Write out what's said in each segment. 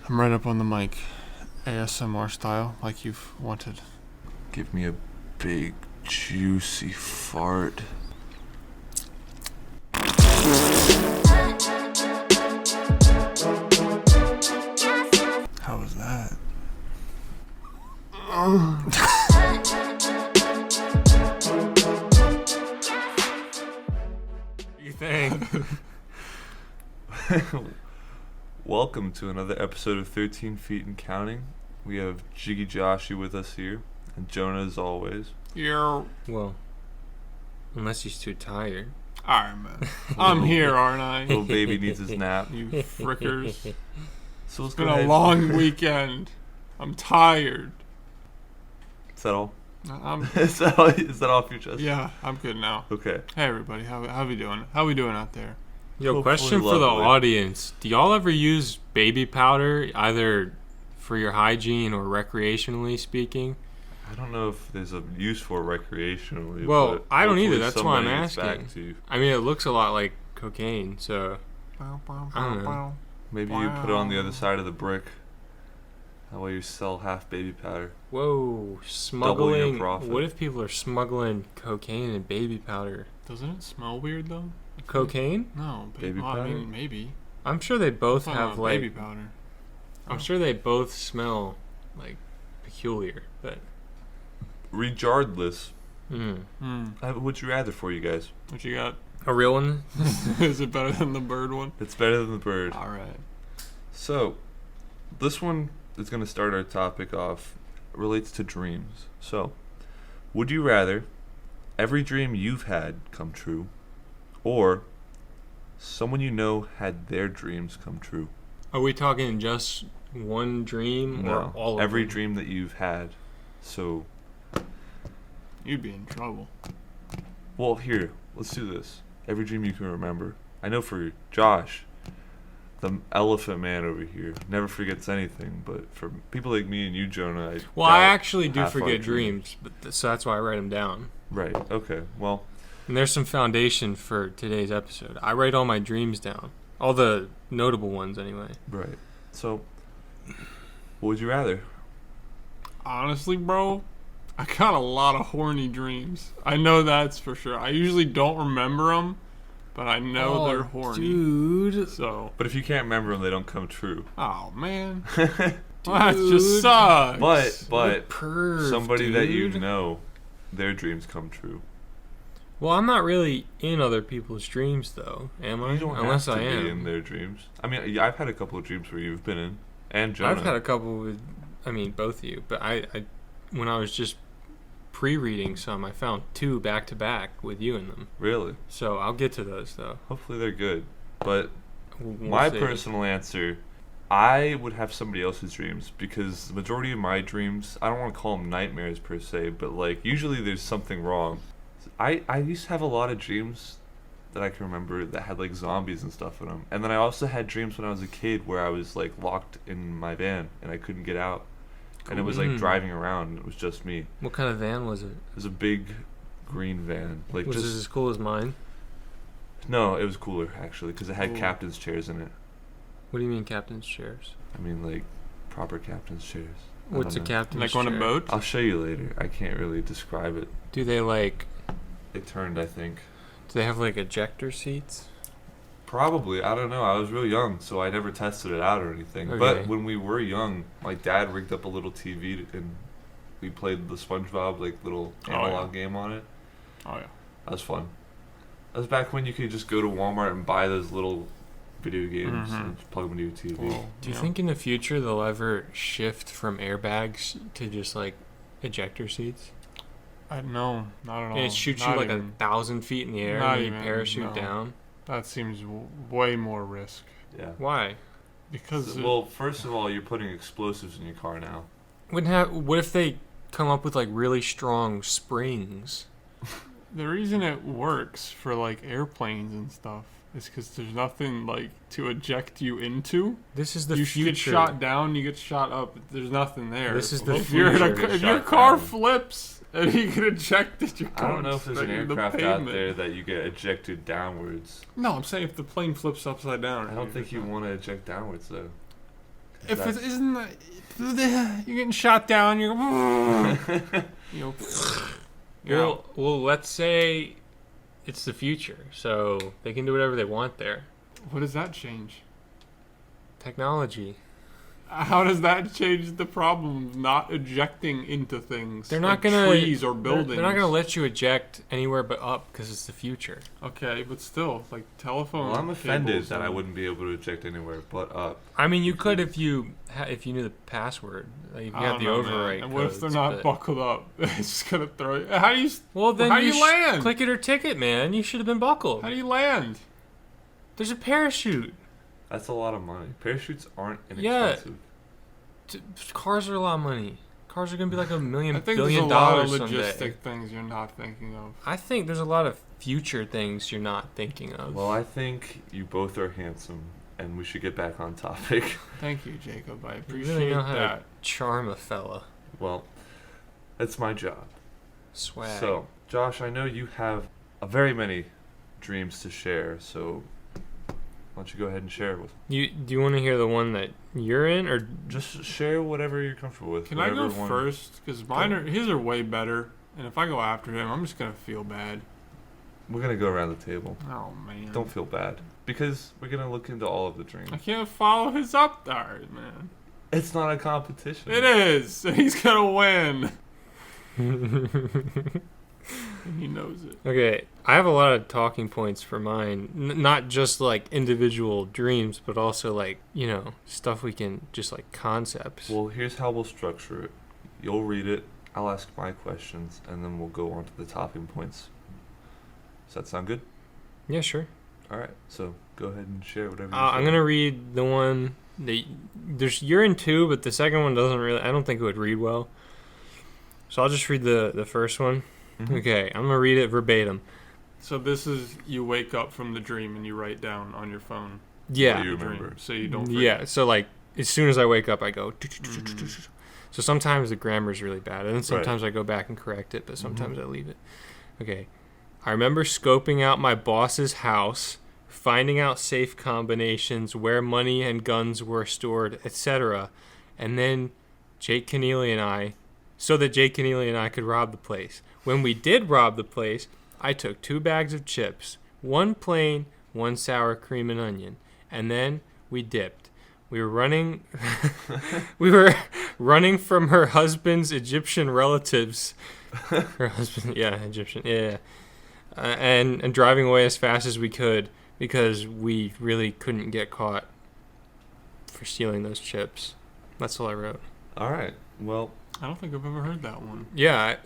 I'm right up on the mic, ASMR style, like you've wanted. Give me a big, juicy fart. How was that? You think? Welcome to another episode of 13 Feet and Counting. We have Jiggy Joshy with us here, and Jonah as always. Yeah. Well, unless he's too tired. Alright, man. I'm here, aren't I? Little baby needs his nap. You frickers. So let's It's go been a ahead. long weekend. I'm tired. Is that all? I'm Is that all off your chest? yeah, I'm good now. Okay. Hey everybody, how we doing? How we doing out there? Yo, Hopefully question for the lovely. audience. Do y'all ever use baby powder, either for your hygiene or recreationally speaking? I don't know if there's a use for recreationally. Well, but I don't either. hopefully That's why I'm somebody gets asking. back to you. I mean, it looks a lot like cocaine, so... I don't know. Maybe you put it on the other side of the brick. That way you sell half baby powder. Whoa, smuggling... profit. What if people are smuggling cocaine and baby powder? Doesn't it smell weird though? Cocaine? No, Baby well, I powder? mean, maybe. I'm sure they both Talking have, about like... baby powder. I'm sure they both smell, like, peculiar, but... Regardless, Mm. would you rather for you guys? What you got? A real one? Is it better than the bird one? It's better than the bird. All right. So, this one is going to start our topic off. Relates to dreams. So, would you rather every dream you've had come true, or someone you know had their dreams come true? Are we talking just one dream or all of every them? dream that you've had. So, You'd be in trouble. well, here, let's do this. Every dream you can remember. I know for Josh, the elephant man over here, never forgets anything. But for people like me and you, Jonah, Well, I doubt actually do half our forget dreams, but so that's why I write them down. Right. Okay. Well, And there's some foundation for today's episode. I write all my dreams down. All the notable ones, anyway. right. So, what would you rather? Honestly, bro, I got a lot of horny dreams. I know that's for sure. I usually don't remember them, but I know they're horny. Dude. So, But if you can't remember them, they don't come true. oh man, well, that just sucks. But Perv, somebody that you dude. know, their dreams come true. Well, I'm not really in other people's dreams, though, am I? You don't Unless have to I am. be in their dreams. I mean, yeah, I've had a couple of dreams where you've been in, and Jonah. I've had a couple with, both of you. But I when I was just pre-reading some, I found 2 back-to-back with you in them. Really? So I'll get to those, though. Hopefully they're good. But We'll my see. personal answer, I would have somebody else's dreams because the majority of my dreams, I don't want to call them nightmares per se, but like usually there's something wrong. I used to have a lot of dreams that I can remember that had like zombies and stuff in them. And then I also had dreams when I was a kid where I was like locked in my van and I couldn't get out. And it was like Mm. driving around and it was just me. What kind of van was it? It was a big green van. Like Was just it as cool as mine? No, it was cooler actually because it had Ooh. captain's chairs in it. What do you mean captain's chairs? I mean like proper captain's chairs. I What's a don't know. captain's like chair? on a boat. I'll show you later. I can't really describe it. Do they like? It turned, I think. Do they have like ejector seats? Probably. I don't know. I was real young, so I never tested it out or anything. Okay. But when we were young, my dad rigged up a little TV and we played the SpongeBob like little Oh, analog game on it. Oh yeah. That was fun. That was back when you could just go to Walmart and buy those little video games Mhm. and just plug them into your TV. Well, Do you think in the future they'll ever shift from airbags to just like ejector seats? No, not at all. And it shoots you Not like even. 1,000 feet in the air Not and you even, parachute no. down? That seems way more risk Yeah. Why? because Well, first of all, you're putting explosives in your car now. What if they come up with like really strong springs? the reason it works for like airplanes and stuff is because there's nothing like to eject you into. This is the You future. get shot down, you get shot up. There's nothing there. This is the if you're in future. if Shot your car down. flips and you get ejected, you're I going don't know if there's an straight into the aircraft out pavement. there that you get ejected downwards. No, I'm saying if the plane flips upside down. I don't think you want to eject downwards though. if it isn't, you're getting shot down. You're, Well, let's say it's the future, so they can do whatever they want there. What does that change? Technology. How does that change the problem of not ejecting into things? They're not like gonna trees or buildings. They're not gonna let you eject anywhere but up because it's the future. Okay, but still, like telephone. Well, I'm offended cables that I and- wouldn't be able to eject anywhere but up. I mean, you could if you knew the password. Like, if you I had don't the know, overwrite. man. And what if they're codes, not but- buckled up? It's just gonna throw you. How do you? Well, then how do you land? Click it or ticket, man. You should have been buckled. How do you land? There's a parachute. That's a lot of money. Parachutes aren't Yeah. inexpensive. Cars are a lot of money. Cars are gonna be like $1 I million think there's billion a lot of someday. logistic things you're not thinking of. I think there's a lot of future things you're not thinking of. Well, I think you both are handsome, and we should get back on topic. Thank you, Jacob. I you appreciate really know how that. to charm a fella. Well, that's my job. Swag. So, Josh, I know you have very many dreams to share, so why don't you go ahead and share it with Do you want to hear the one that you're in, or Just share whatever you're comfortable with. Can I go whatever one- first? Because his are way better. And if I go after him, I'm just gonna feel bad. We're going to go around the table. Oh man. Don't feel bad. Because we're going to look into all of the dreams. I can't follow his up there, man. It's not a competition. It is. And he's gonna win. And he knows it. Okay, I have a lot of talking points for mine. Not just like individual dreams, but also like, stuff we can just like concepts. Well, here's how we'll structure it. You'll read it, I'll ask my questions, and then we'll go on to the talking points. Does that sound good? Yeah, sure. All right, so go ahead and share whatever you I'm feel. gonna read the one that you're in two, but the second one doesn't really. I don't think it would read well. So I'll just read the first one. Mhm. Okay, I'm gonna read it verbatim. So this is you wake up from the dream and you write down on your phone. Yeah. you the dream, remember. so you don't. Forget. Yeah. So like, as soon as I wake up, I go. Mhm. So sometimes the grammar is really bad, and then sometimes I go back and correct it, but sometimes I leave it. Okay. I remember scoping out my boss's house, finding out safe combinations, where money and guns were stored, etc. And then Jake Keneally and I, so that Jake Keneally and I could rob the place. When we did rob the place, I took 2 bags of chips, 1 plain, 1 sour cream and onion, and then we dipped. We were running from her husband's Egyptian relatives. Her husband, yeah, Egyptian, yeah. And driving away as fast as we could because we really couldn't get caught for stealing those chips. That's all I wrote. All right, well, I don't think I've ever heard that one. Yeah,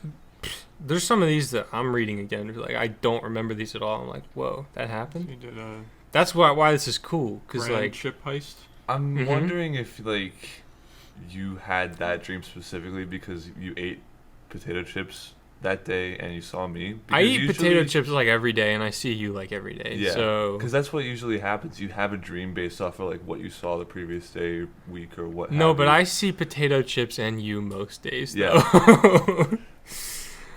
there's some of these that I'm reading again. Like, I don't remember these at all. I'm like, whoa, that happened? You did a That's why this is cool. Because, grand like, chip heist. I'm Mhm. wondering if, like, you had that dream specifically because you ate potato chips that day and you saw me. I Because eat potato chips, like, every day, and I see you, like, every day. Yeah, So, because that's what usually happens. You have a dream based off of, like, what you saw the previous day, week, or what no, have but you. I see potato chips and you most days, Yeah. though.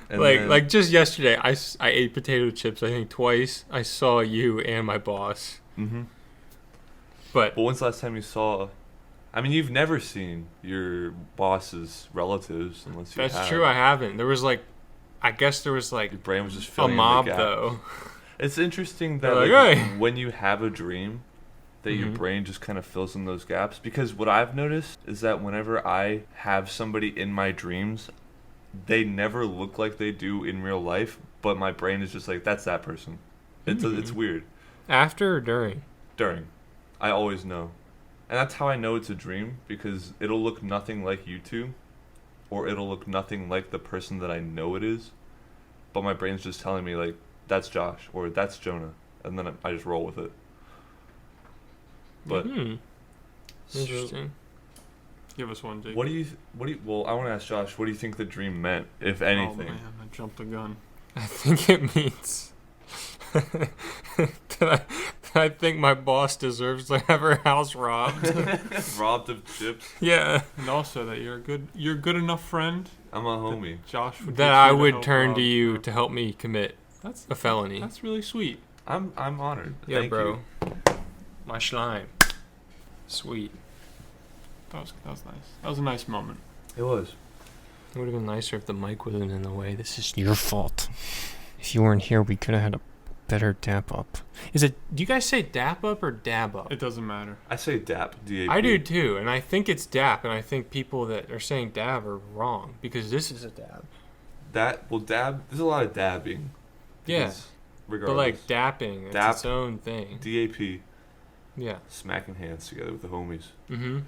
And like, then- like just yesterday, I ate potato chips, I think, twice. I saw you and my boss. Mhm. But But when's the last time you saw... I mean, you've never seen your boss's relatives unless you that's have. true, I haven't. There was, like, I guess there was, like, Your brain was just a filling in the mob, gap. though. It's interesting that They're like, like, "Hey." when you have a dream, that your Mhm. brain just kind of fills in those gaps. Because what I've noticed is that whenever I have somebody in my dreams, they never look like they do in real life, but my brain is just like, that's that person. It's Hmm. weird. After or during? During. I always know. And that's how I know it's a dream, because it'll look nothing like you two, or it'll look nothing like the person that I know it is, but my brain's just telling me, like, that's Josh, or that's Jonah, and then I just roll with it. But Interesting. Give us one, Jake. what do you, well, I want to ask Josh, what do you think the dream meant, if Oh anything? man, I jumped the gun. I think it means that I think my boss deserves to have her house robbed. Robbed of chips? Yeah. And also that you're a good enough friend I'm a homie. that Josh would That get I you to would help turn rob to you her. to help me commit That's a felony. That's really sweet. I'm honored. Yeah, Thank bro. you. My slime. Sweet. That was nice. That was a nice moment. It was. It would have been nicer if the mic wasn't in the way. This is your fault. If you weren't here, we could have had a better dap up. Do you guys say dap up or dab up? It doesn't matter. I say DAP, D-A-P. I do too, and I think it's dap, and I think people that are saying dab are wrong because this is a dab. Dab, there's a lot of dabbing. Yeah. Regardless. But like dapping, it's Dap, its own thing. DAP. Yeah. Smacking hands together with the homies. Mm-hmm.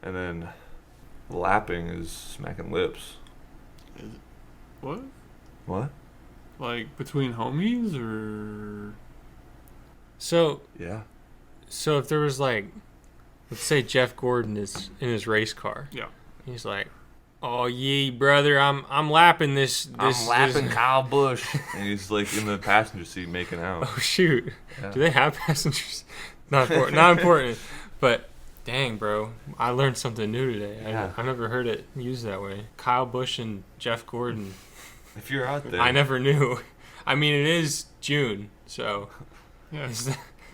And then lapping is smacking lips. What? What? Like between homies or? So Yeah. So if there was like, let's say Jeff Gordon is in his race car. Yeah. He's like, "Oh yeah, brother, I'm lapping this. I'm lapping Kyle Busch." And he's like in the passenger seat making out. Oh shoot! Yeah. Do they have passengers? Not important. Not important. But dang, bro, I learned something new today. Yeah. I never heard it used that way. Kyle Busch and Jeff Gordon. If you're out there. I never knew. I mean, it is June, so Yeah.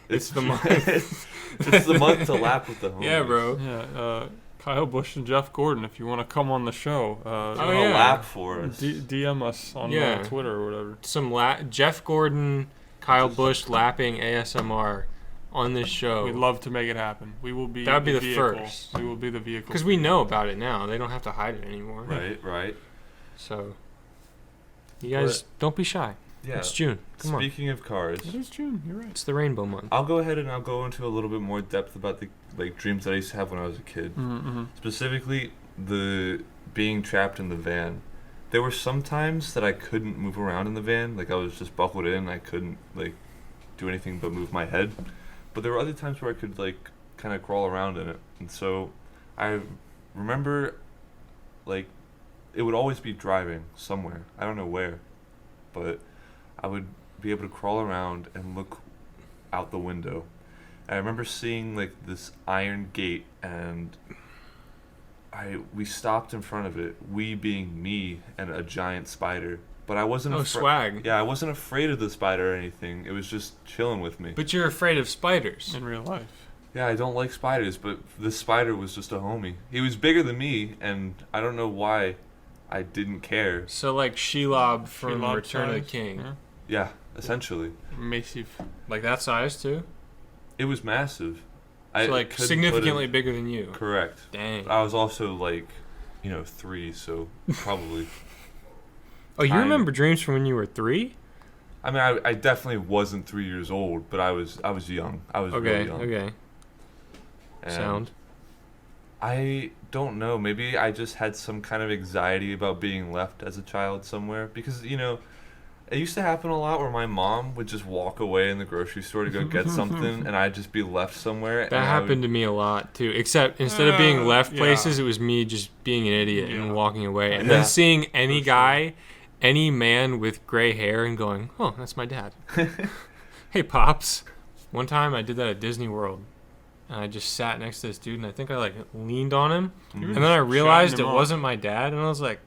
it's the month. It's the month to lap with the homies. Yeah, bro. Yeah. Kyle Busch and Jeff Gordon, if you want to come on the show, Oh, yeah. lap for us. DM us on Twitter or whatever. Some Jeff Gordon, Kyle Busch lapping ASMR on this show. We'd love to make it happen. We will be. That would be the vehicle. first. We will be the vehicle. Because we know about it now. They don't have to hide it anymore. Right. So, you guys don't be shy. Yeah. It's June. Come on. Speaking of cars, It is June. You're right. It's the rainbow month. I'll go ahead and I'll go into a little bit more depth about the dreams that I used to have when I was a kid. Mm-hmm. Specifically, the being trapped in the van. There were some times that I couldn't move around in the van, like I was just buckled in. I couldn't do anything but move my head. But there were other times where I could kind of crawl around in it. And so I remember it would always be driving somewhere. I don't know where, but I would be able to crawl around and look out the window. I remember seeing this iron gate, and we stopped in front of it. We being me and a giant spider, but I wasn't. Swag. Yeah, I wasn't afraid of the spider or anything. It was just chilling with me. But you're afraid of spiders. In real life. Yeah, I don't like spiders, but this spider was just a homie. He was bigger than me, and I don't know why I didn't care. So like Shelob from Shelob Return of the size, King. Yeah. Yeah, essentially. Massive. Like that size too? It was massive. So like couldn't significantly put bigger than you. Correct. Dang. I was also 3, so probably. Oh, you Tiny. remember dreams from when you were 3? I mean, I definitely wasn't 3 years old, but I was young. I was really young. Okay. And Sound. I don't know. Maybe I just had some kind of anxiety about being left as a child somewhere because it used to happen a lot where my mom would just walk away in the grocery store to go get something, and I'd just be left somewhere. That happened to me a lot too. Except instead of being left places, it was me just being an idiot and walking away, and then seeing any man with gray hair and going, "Oh, that's my dad." Hey, pops. One time I did that at Disney World, and I just sat next to this dude, and I think I leaned on him, and then I realized it wasn't my dad, and I was like,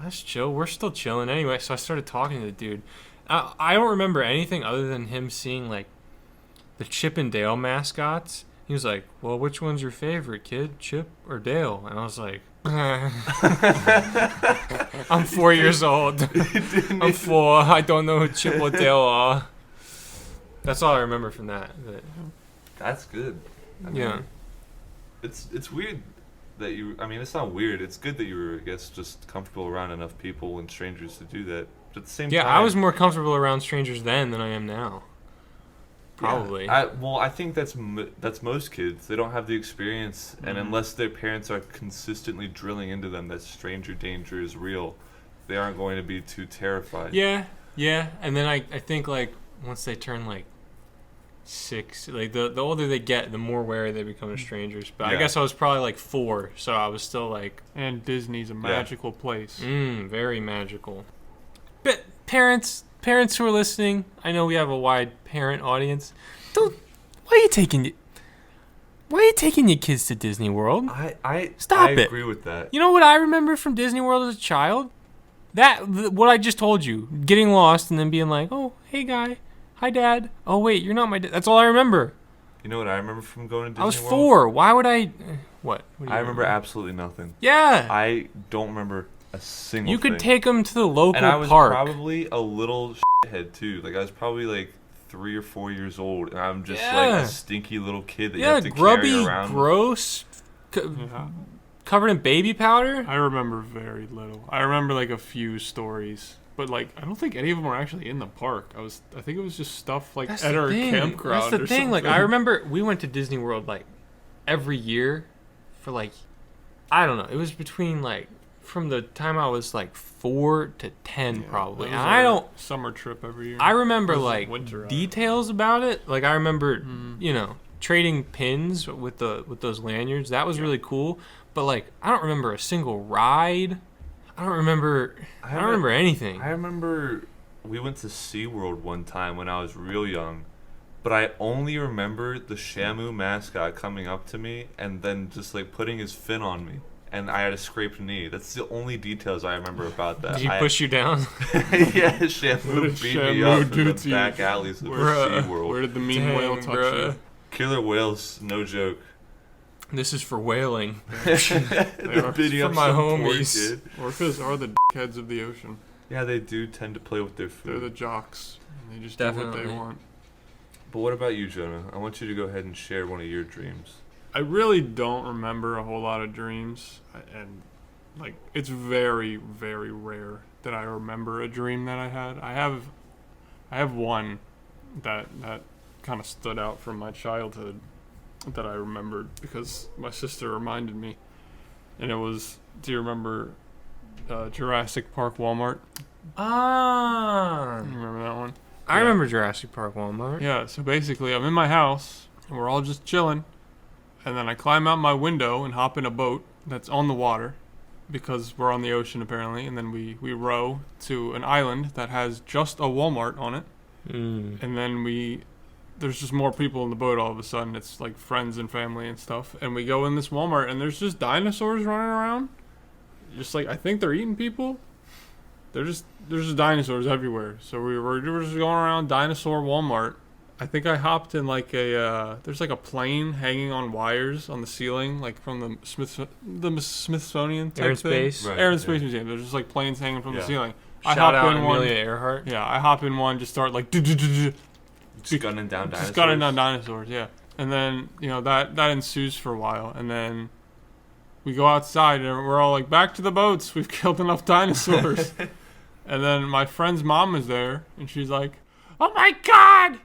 "That's chill. We're still chilling anyway." So I started talking to the dude. I don't remember anything other than him seeing the Chip and Dale mascots. He was like, "Well, which one's your favorite, kid? Chip or Dale?" And I was like, "I'm 4 years old. I'm 4. I don't know who Chip or Dale are." That's all I remember from that. But, That's good. I mean, yeah. It's weird that you. I mean, it's not weird. It's good that you were, I guess, just comfortable around enough people and strangers to do that. But at the same time, I was more comfortable around strangers then than I am now. Probably. Yeah. I think that's most kids. They don't have the experience, and unless their parents are consistently drilling into them that stranger danger is real, they aren't going to be too terrified. Yeah. And then I think once they turn 6, the older they get, the more wary they become of strangers. But I guess I was probably 4, so I was still And Disney's a magical place. Very magical. But parents who are listening, I know we have a wide parent audience. Why are you taking your kids to Disney World? I Stop it. agree with that. You know what I remember from Disney World as a child? What I just told you, getting lost and then being like, "Oh, hey guy, hi dad. Oh wait, you're not my dad." That's all I remember. You know what I remember from going to Disney I was World? 4. Why would I? What? What do you I remember absolutely nothing. Yeah. I don't remember a single You thing. could take them to the local And I was park. probably a little shithead too. Like I was probably like 3 or 4 years old, and I'm just like Yeah. a stinky little kid that you Yeah, have to grubby, carry around. gross, Yeah. covered in baby powder. I remember very little. I remember like a few stories, but like I don't think any of them were actually in the park. I think it was just stuff like That's at the our thing. campground. That's the or thing. Like something. I remember we went to Disney World like every year for like I don't know. It was between like from the time I was like 4 to 10 Yeah, probably. that And was I our don't. summer trip every year. I remember This is like winter, details about it. Like I remember, you know, trading pins with those lanyards. That was really cool. But like I don't remember a single ride. I don't remember anything. I remember we went to SeaWorld one time when I was real young, but I only remember the Shamu mascot coming up to me and then just like putting his fin on me, and I had a scraped knee. That's the only details I remember about that. Did he push you down? Yeah, Shamu did beat me Shamu up do in the to you? back alleys of Bruh. SeaWorld. Where did the mean Dang, whale touch bruh. you? Killer whales, no joke. This is for whaling. They They're are beating for up my some poor homies. kid. Orcas are the heads of the ocean. Yeah, they do tend to play with their They're the food. jocks. And they just do what Definitely. they want. But what about you, Jonah? I want you to go ahead and share one of your dreams. I really don't remember a whole lot of dreams, and like it's very, very rare that I remember a dream that I had. I have one that kind of stood out from my childhood that I remembered because my sister reminded me, and it was. Do you remember Jurassic Park Walmart? Ah. You remember that one? I Yeah. remember Jurassic Park Walmart. Yeah, so basically I'm in my house and we're all just chilling, and then I climb out my window and hop in a boat that's on the water because we're on the ocean apparently, and then we row to an island that has just a Walmart on it, Mm. and then there's just more people in the boat all of a sudden. It's like friends and family and stuff, and we go in this Walmart and there's just dinosaurs running around, just like I think they're eating people. There's just dinosaurs everywhere. So we were just going around dinosaur Walmart. I think I hopped in like there's like a plane hanging on wires on the ceiling, like from the Smithsonian type Air and thing. Space. Right. Air and Space Museum. There's just like planes hanging from the Yeah. ceiling. Shout I hop out in one. Amelia Earhart. Yeah, I hop in one, just start like Just gunning down dinosaurs. just gunning down dinosaurs, yeah. And then, that ensues for a while. And then we go outside and we're all like, back to the boats. We've killed enough dinosaurs. And then my friend's mom is there and she's like, oh my God,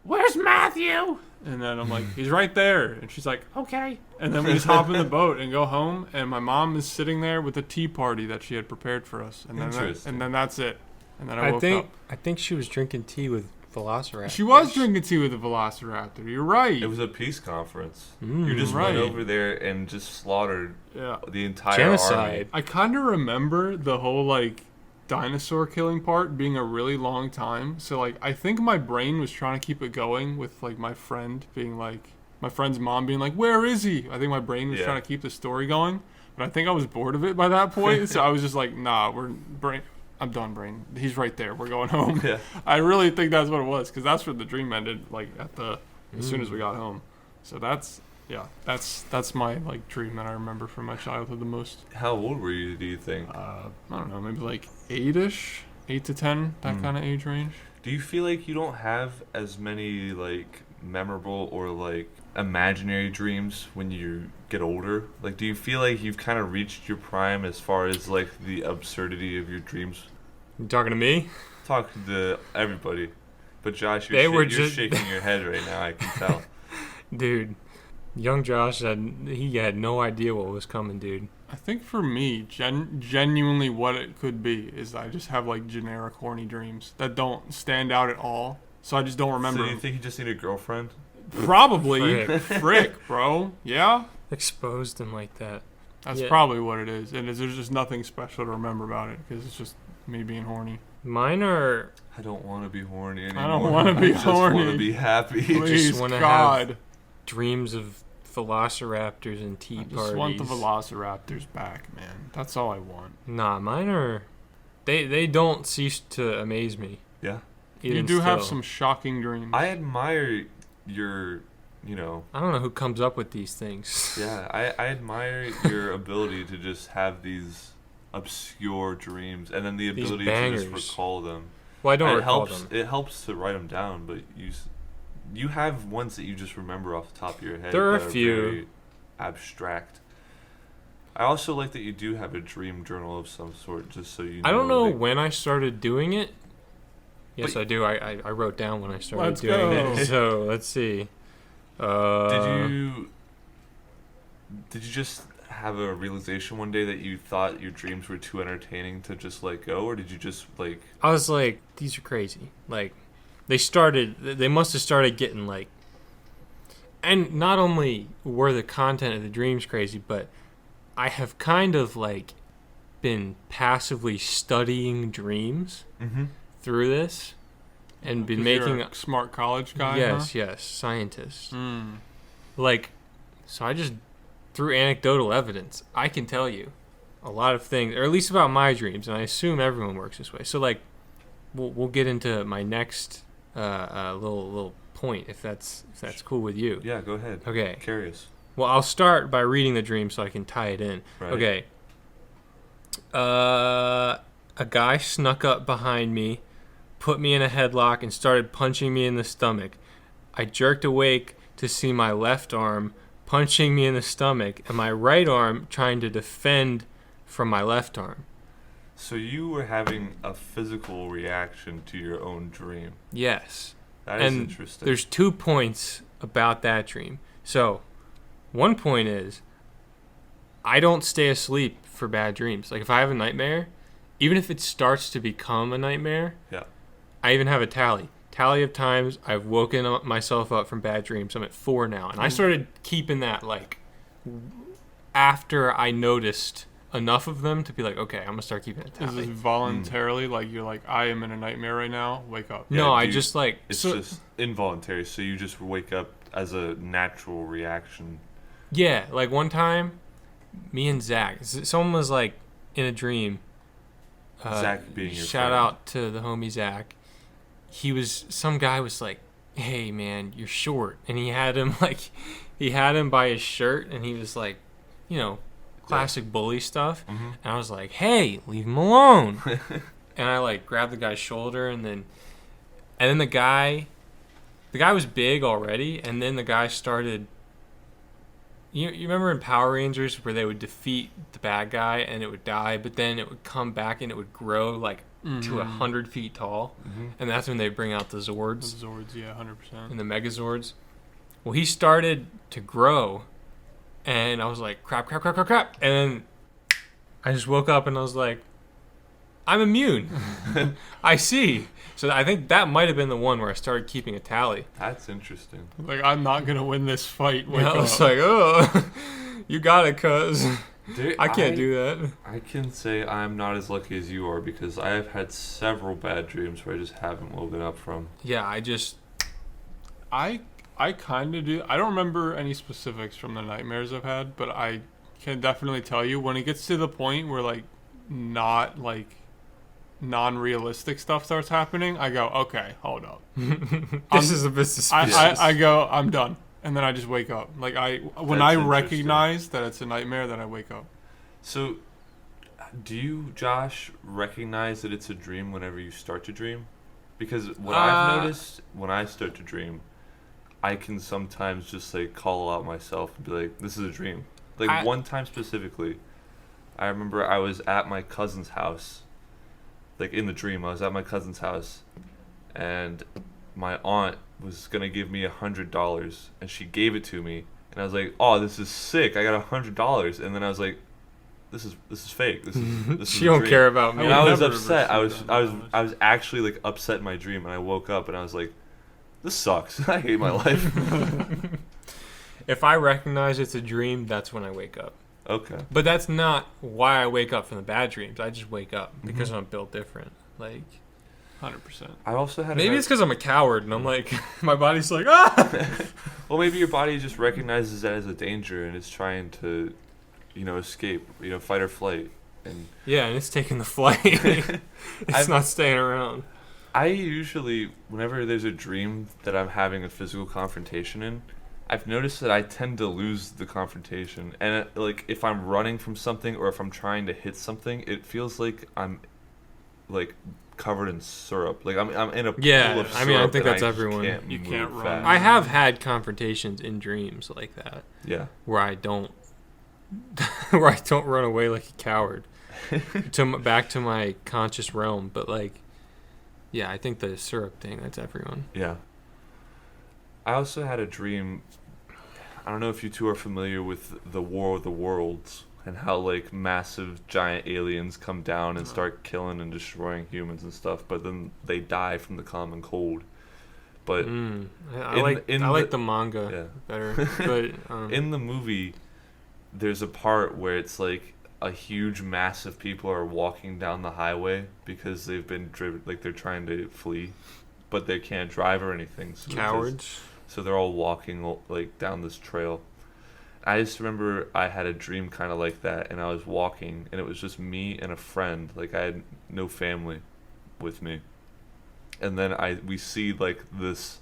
where's Matthew? And then I'm like, he's right there. And she's like, okay. And then we just hop in the boat and go home. And my mom is sitting there with a tea party that she had prepared for us. And then Interesting. and then that's it. And then I woke up. I think she was drinking tea with Velociraptor. She was drinking tea with the Velociraptor. You're right. It was a peace conference. Mm, You just right. went over there and just slaughtered Yeah. the entire genocide. I kind of remember the whole like dinosaur killing part being a really long time. So like I think my brain was trying to keep it going with like my friend's mom being like, "Where is he?" I think my brain was Yeah. trying to keep the story going, but I think I was bored of it by that point. So I was just like, "Nah, I'm done, brain. He's right there. We're going home." Yeah. I really think that's what it was because that's where the dream ended. Like as soon as we got home. So that's my like dream that I remember from my childhood the most. How old were you, do you think? I don't know, maybe like 8-ish, 8 to 10, that kind of age range. Do you feel like you don't have as many like memorable or like imaginary dreams when you get older? Like, do you feel like you've kind of reached your prime as far as like the absurdity of your dreams? You talking to me? Talk to everybody, but Josh, They you're were just- shaking your head right now. I can tell. Dude, young Josh he had no idea what was coming, dude. I think for me, genuinely what it could be is I just have like generic horny dreams that don't stand out at all. So I just don't remember. So you them. think you just need a girlfriend? Probably. Frick. Frick, bro. Yeah? Exposed him like that. That's Yeah. probably what it is. And there's just nothing special to remember about it because it's just me being horny. Mine are I don't want to be horny anymore. I don't wanna be I just want horny. to be happy. Please, wanna God. dreams of velociraptors and tea I just parties. want the velociraptors back, man. That's all I want. Nah, mine are. They don't cease to amaze me. Yeah. You even do have still. some shocking dreams. I admire your I don't know who comes up with these things. Yeah, I admire your ability to just have these obscure dreams and then the These ability to bangers. just recall them. Well, I don't it recall helps. them. It helps to write them down, but you have ones that you just remember off the top of your head. There are a that few. very abstract. I also like that you do have a dream journal of some sort, just so you know. I don't know like, when I started doing it. Yes, But- I do. I wrote down when I started Let's doing go. it. So let's see. Did you just have a realization one day that you thought your dreams were too entertaining to just let go, or did you just like? I was like, these are crazy. Like, they must have started getting like, and not only were the content of the dreams crazy, but I have kind of like been passively studying dreams Mm-hmm. through this and been 'Cause you're making a smart college guy. yes, scientists. Hmm. Like, so I just, through anecdotal evidence, I can tell you a lot of things, or at least about my dreams, and I assume everyone works this way. So, like, we'll get into my next little point, if that's cool with you. Yeah, go ahead. Okay. Curious. Well, I'll start by reading the dream so I can tie it in. Right. Okay. A guy snuck up behind me, put me in a headlock, and started punching me in the stomach. I jerked awake to see my left arm punching me in the stomach and my right arm trying to defend from my left arm. So you were having a physical reaction to your own dream. Yes. That is And interesting. there's 2 points about that dream. So, one point is, I don't stay asleep for bad dreams. Like, if I have a nightmare, even if it starts to become a nightmare, Yeah. I even have a tally of times I've woken myself up from bad dreams. I'm at 4 now. And I started keeping that, like, after I noticed enough of them to be like, okay, I'm going to start keeping a Is tally. this voluntarily? Like you're like, I am in a nightmare right now. Wake up. No, Yeah, I dude, just, like... It's so, just involuntary, so you just wake up as a natural reaction. yeah, like, one time, me and Zach, someone was, like, in a dream. Zach being your Shout friend. out to the homie Zach. Some guy was like, hey, man, you're short. And he had him, like, by his shirt, and he was like, classic bully stuff. Mm-hmm. And I was like, hey, leave him alone. And I, like, grabbed the guy's shoulder, and then the guy was big already, and then the guy started, you remember in Power Rangers where they would defeat the bad guy and it would die, but then it would come back and it would grow, like, to 100 feet tall, Mm-hmm. and that's when they bring out the The Zords Zords, yeah, 100%. and the Megazords. Well, he started to grow, and I was like, crap. And then I just woke up and I was like, I'm immune. I see. So I think that might have been the one where I started keeping a tally. That's interesting. Like, I'm not gonna win this fight. Wake And I up. was like, oh, you got it, cuz. Dude, I can't do that. I can say I'm not as lucky as you are because I have had several bad dreams where I just haven't woken up from. Yeah, I kind of do. I don't remember any specifics from the nightmares I've had, but I can definitely tell you when it gets to the point where, like, not, like, non-realistic stuff starts happening, I go, okay, hold up. this is a bit suspicious. I go, I'm done. And then I just wake up. Like, when That's I interesting. recognize that it's a nightmare, then I wake up. So, do you, Josh, recognize that it's a dream whenever you start to dream? Because what I've noticed when I start to dream, I can sometimes just, like, call out myself and be like, this is a dream. Like, one time specifically, I remember I was at my cousin's house. Like, in the dream, I was at my cousin's house, and my aunt was going to give me $100, and she gave it to me, and I was like, oh, this is sick, I got $100, and then I was like, this is fake, this is She a don't dream. care about me. And I was never upset. I was receive I was actually, like, upset in my dream, and I woke up and I was like, this sucks. I hate my life. If I recognize it's a dream, that's when I wake up. Okay. But that's not why I wake up from the bad dreams. I just wake up because I'm built different. Like, 100%. I also had maybe it's because I'm a coward and I'm like, my body's like, ah! well, maybe your body just recognizes that as a danger and it's trying to, escape, fight or flight. And Yeah, and it's taking the flight. It's not staying around. I usually, whenever there's a dream that I'm having a physical confrontation in, I've noticed that I tend to lose the confrontation, and like if I'm running from something or if I'm trying to hit something, it feels like I'm like covered in syrup. Like I'm in a pool of syrup. I mean, I think that's I everyone. You move can't run. fast. I have had confrontations in dreams like that Yeah. where I don't where I don't run away like a coward back to my conscious realm. But like, yeah, I think the syrup thing, that's everyone. Yeah. I also had a dream. I don't know if you two are familiar with the War of the Worlds and how like massive giant aliens come down and start killing and destroying humans and stuff, but then they die from the common cold. But I like the manga better. But in the movie, there's a part where it's like a huge mass of people are walking down the highway because they've been driven, like they're trying to flee, but they can't drive or anything. So cowards. So they're all walking like down this trail. I just remember I had a dream kind of like that, and I was walking, and it was just me and a friend. Like I had no family with me, and then we see like this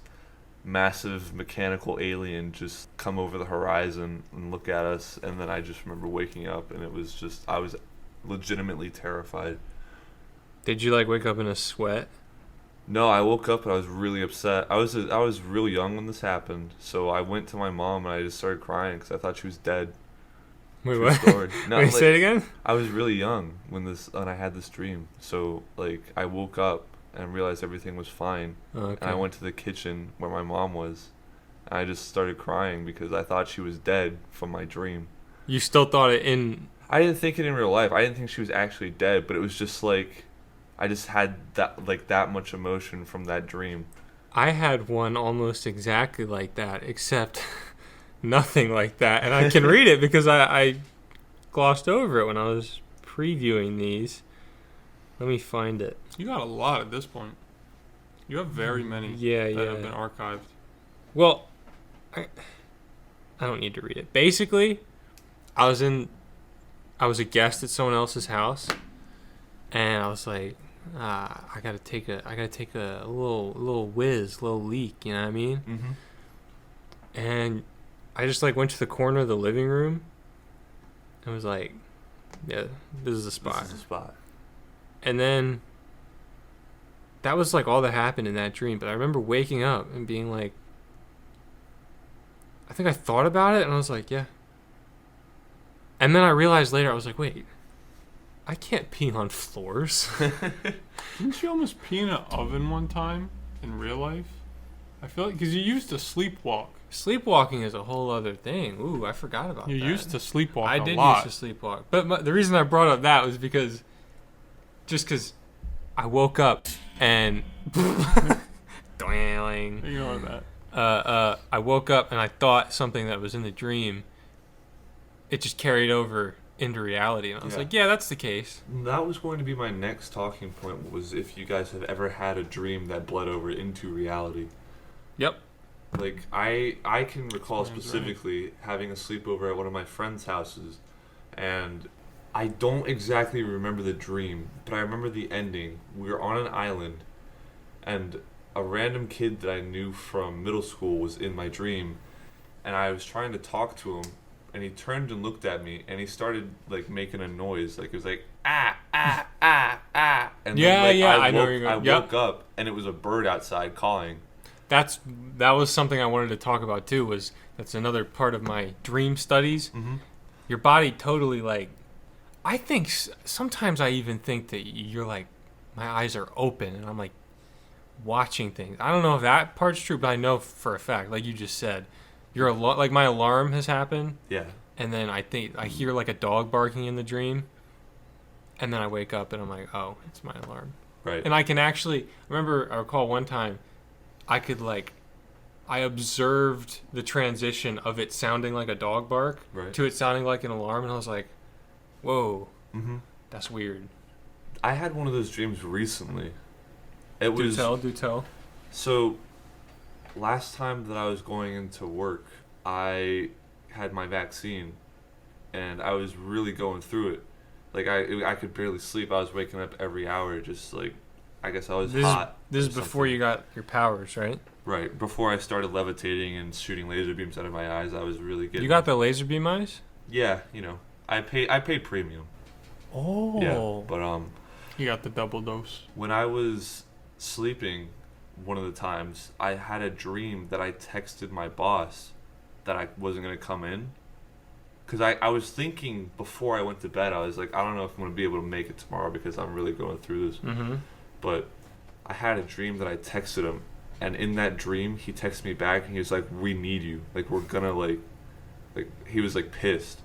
massive mechanical alien just come over the horizon and look at us, and then I just remember waking up, and it was just I was legitimately terrified. Did you like wake up in a sweat? No, I woke up and I was really upset. I was really young when this happened, so I went to my mom and I just started crying because I thought she was dead. Wait, True what? story. No, Wait, like, say it again? I was really young when I had this dream, so like I woke up and realized everything was fine, Okay. and I went to the kitchen where my mom was, and I just started crying because I thought she was dead from my dream. You still thought it in... I didn't think it in real life. I didn't think she was actually dead, but it was just like I just had that much emotion from that dream. I had one almost exactly like that, except nothing like that. And I can read it because I glossed over it when I was previewing these. Let me find it. You got a lot at this point. You have very many that have been archived. Well, I don't need to read it. Basically, I was a guest at someone else's house, and I was like, I gotta take a little whiz, little leak, you know what I mean? Mm-hmm. And I just like went to the corner of the living room and was like, yeah, this is the spot. This is the spot. And then that was like all that happened in that dream. But I remember waking up and being like, I think I thought about it and I was like, yeah. And then I realized later, I was like, wait, I can't pee on floors. Didn't you almost pee in an oven one time in real life? I feel like because you used to sleepwalk. Sleepwalking is a whole other thing. Ooh, I forgot about that. You used to sleepwalk I a did lot. used to sleepwalk. But the reason I brought up that was because I woke up and doing. Ignore that. I woke up and I thought something that was in the dream. It just carried over into reality, and I was like, yeah, that's the case. That was going to be my next talking point, was if you guys have ever had a dream that bled over into reality. Yep. Like, I can recall Sounds specifically having a sleepover at one of my friends' houses, and I don't exactly remember the dream, but I remember the ending. We were on an island, and a random kid that I knew from middle school was in my dream, and I was trying to talk to him, and he turned and looked at me, and he started like making a noise, like it was like ah ah ah ah, and Yeah, then, like, I know where you're going. I woke up, and it was a bird outside calling. That was something I wanted to talk about too. That's another part of my dream studies. Mm-hmm. Your body totally like. I think sometimes I even think that you're like, my eyes are open and I'm like watching things. I don't know if that part's true, but I know for a fact, like you just said, like my alarm has happened. Yeah. And then I think I hear like a dog barking in the dream, and then I wake up and I'm like, oh, it's my alarm. Right. And I can actually I recall one time, I observed the transition of it sounding like a dog bark to it sounding like an alarm, and I was like, whoa, that's weird. I had one of those dreams recently. Do tell. So, last time that I was going into work, I had my vaccine, and I was really going through it. Like I could barely sleep. I was waking up every hour, just like I guess I was This hot. This or is before something. you got your powers, right? Right, before I started levitating and shooting laser beams out of my eyes, I was really getting... You got the laser beam eyes? Yeah, I paid premium. Oh. Yeah, but You got the double dose. when I was sleeping, one of the times I had a dream that I texted my boss that I wasn't gonna come in, because I was thinking before I went to bed, I was like, I don't know if I'm gonna be able to make it tomorrow because I'm really going through this. Mm-hmm. But I had a dream that I texted him, and in that dream he texted me back and he was like, we need you, like we're gonna like he was like pissed.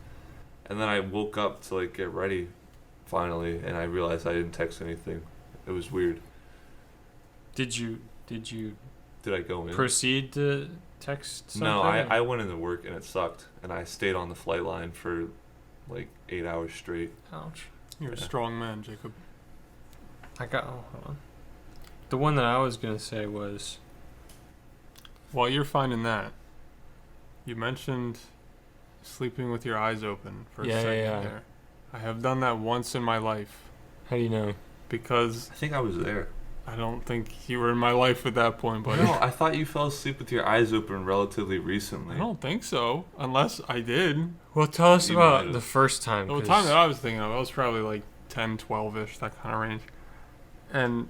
And then I woke up to like get ready finally, and I realized I didn't text anything. It was weird. Did you Did I go in? proceed to text something? No, I went into work and it sucked, and I stayed on the flight line for like 8 hours straight. Ouch. You're a Yeah. strong man, Jacob. Hold on. The one that I was gonna say was While you're finding that, you mentioned sleeping with your eyes open for a Yeah, second yeah. there. I have done that once in my life how do you know? because I think I was there. I don't think you were in my life at that point, buddy. No, I thought you fell asleep with your eyes open relatively recently. I don't think so, unless I did. Well, tell us You about might've. the first time. The 'cause- time that I was thinking of, I was probably like 10, 12-ish, that kind of range. And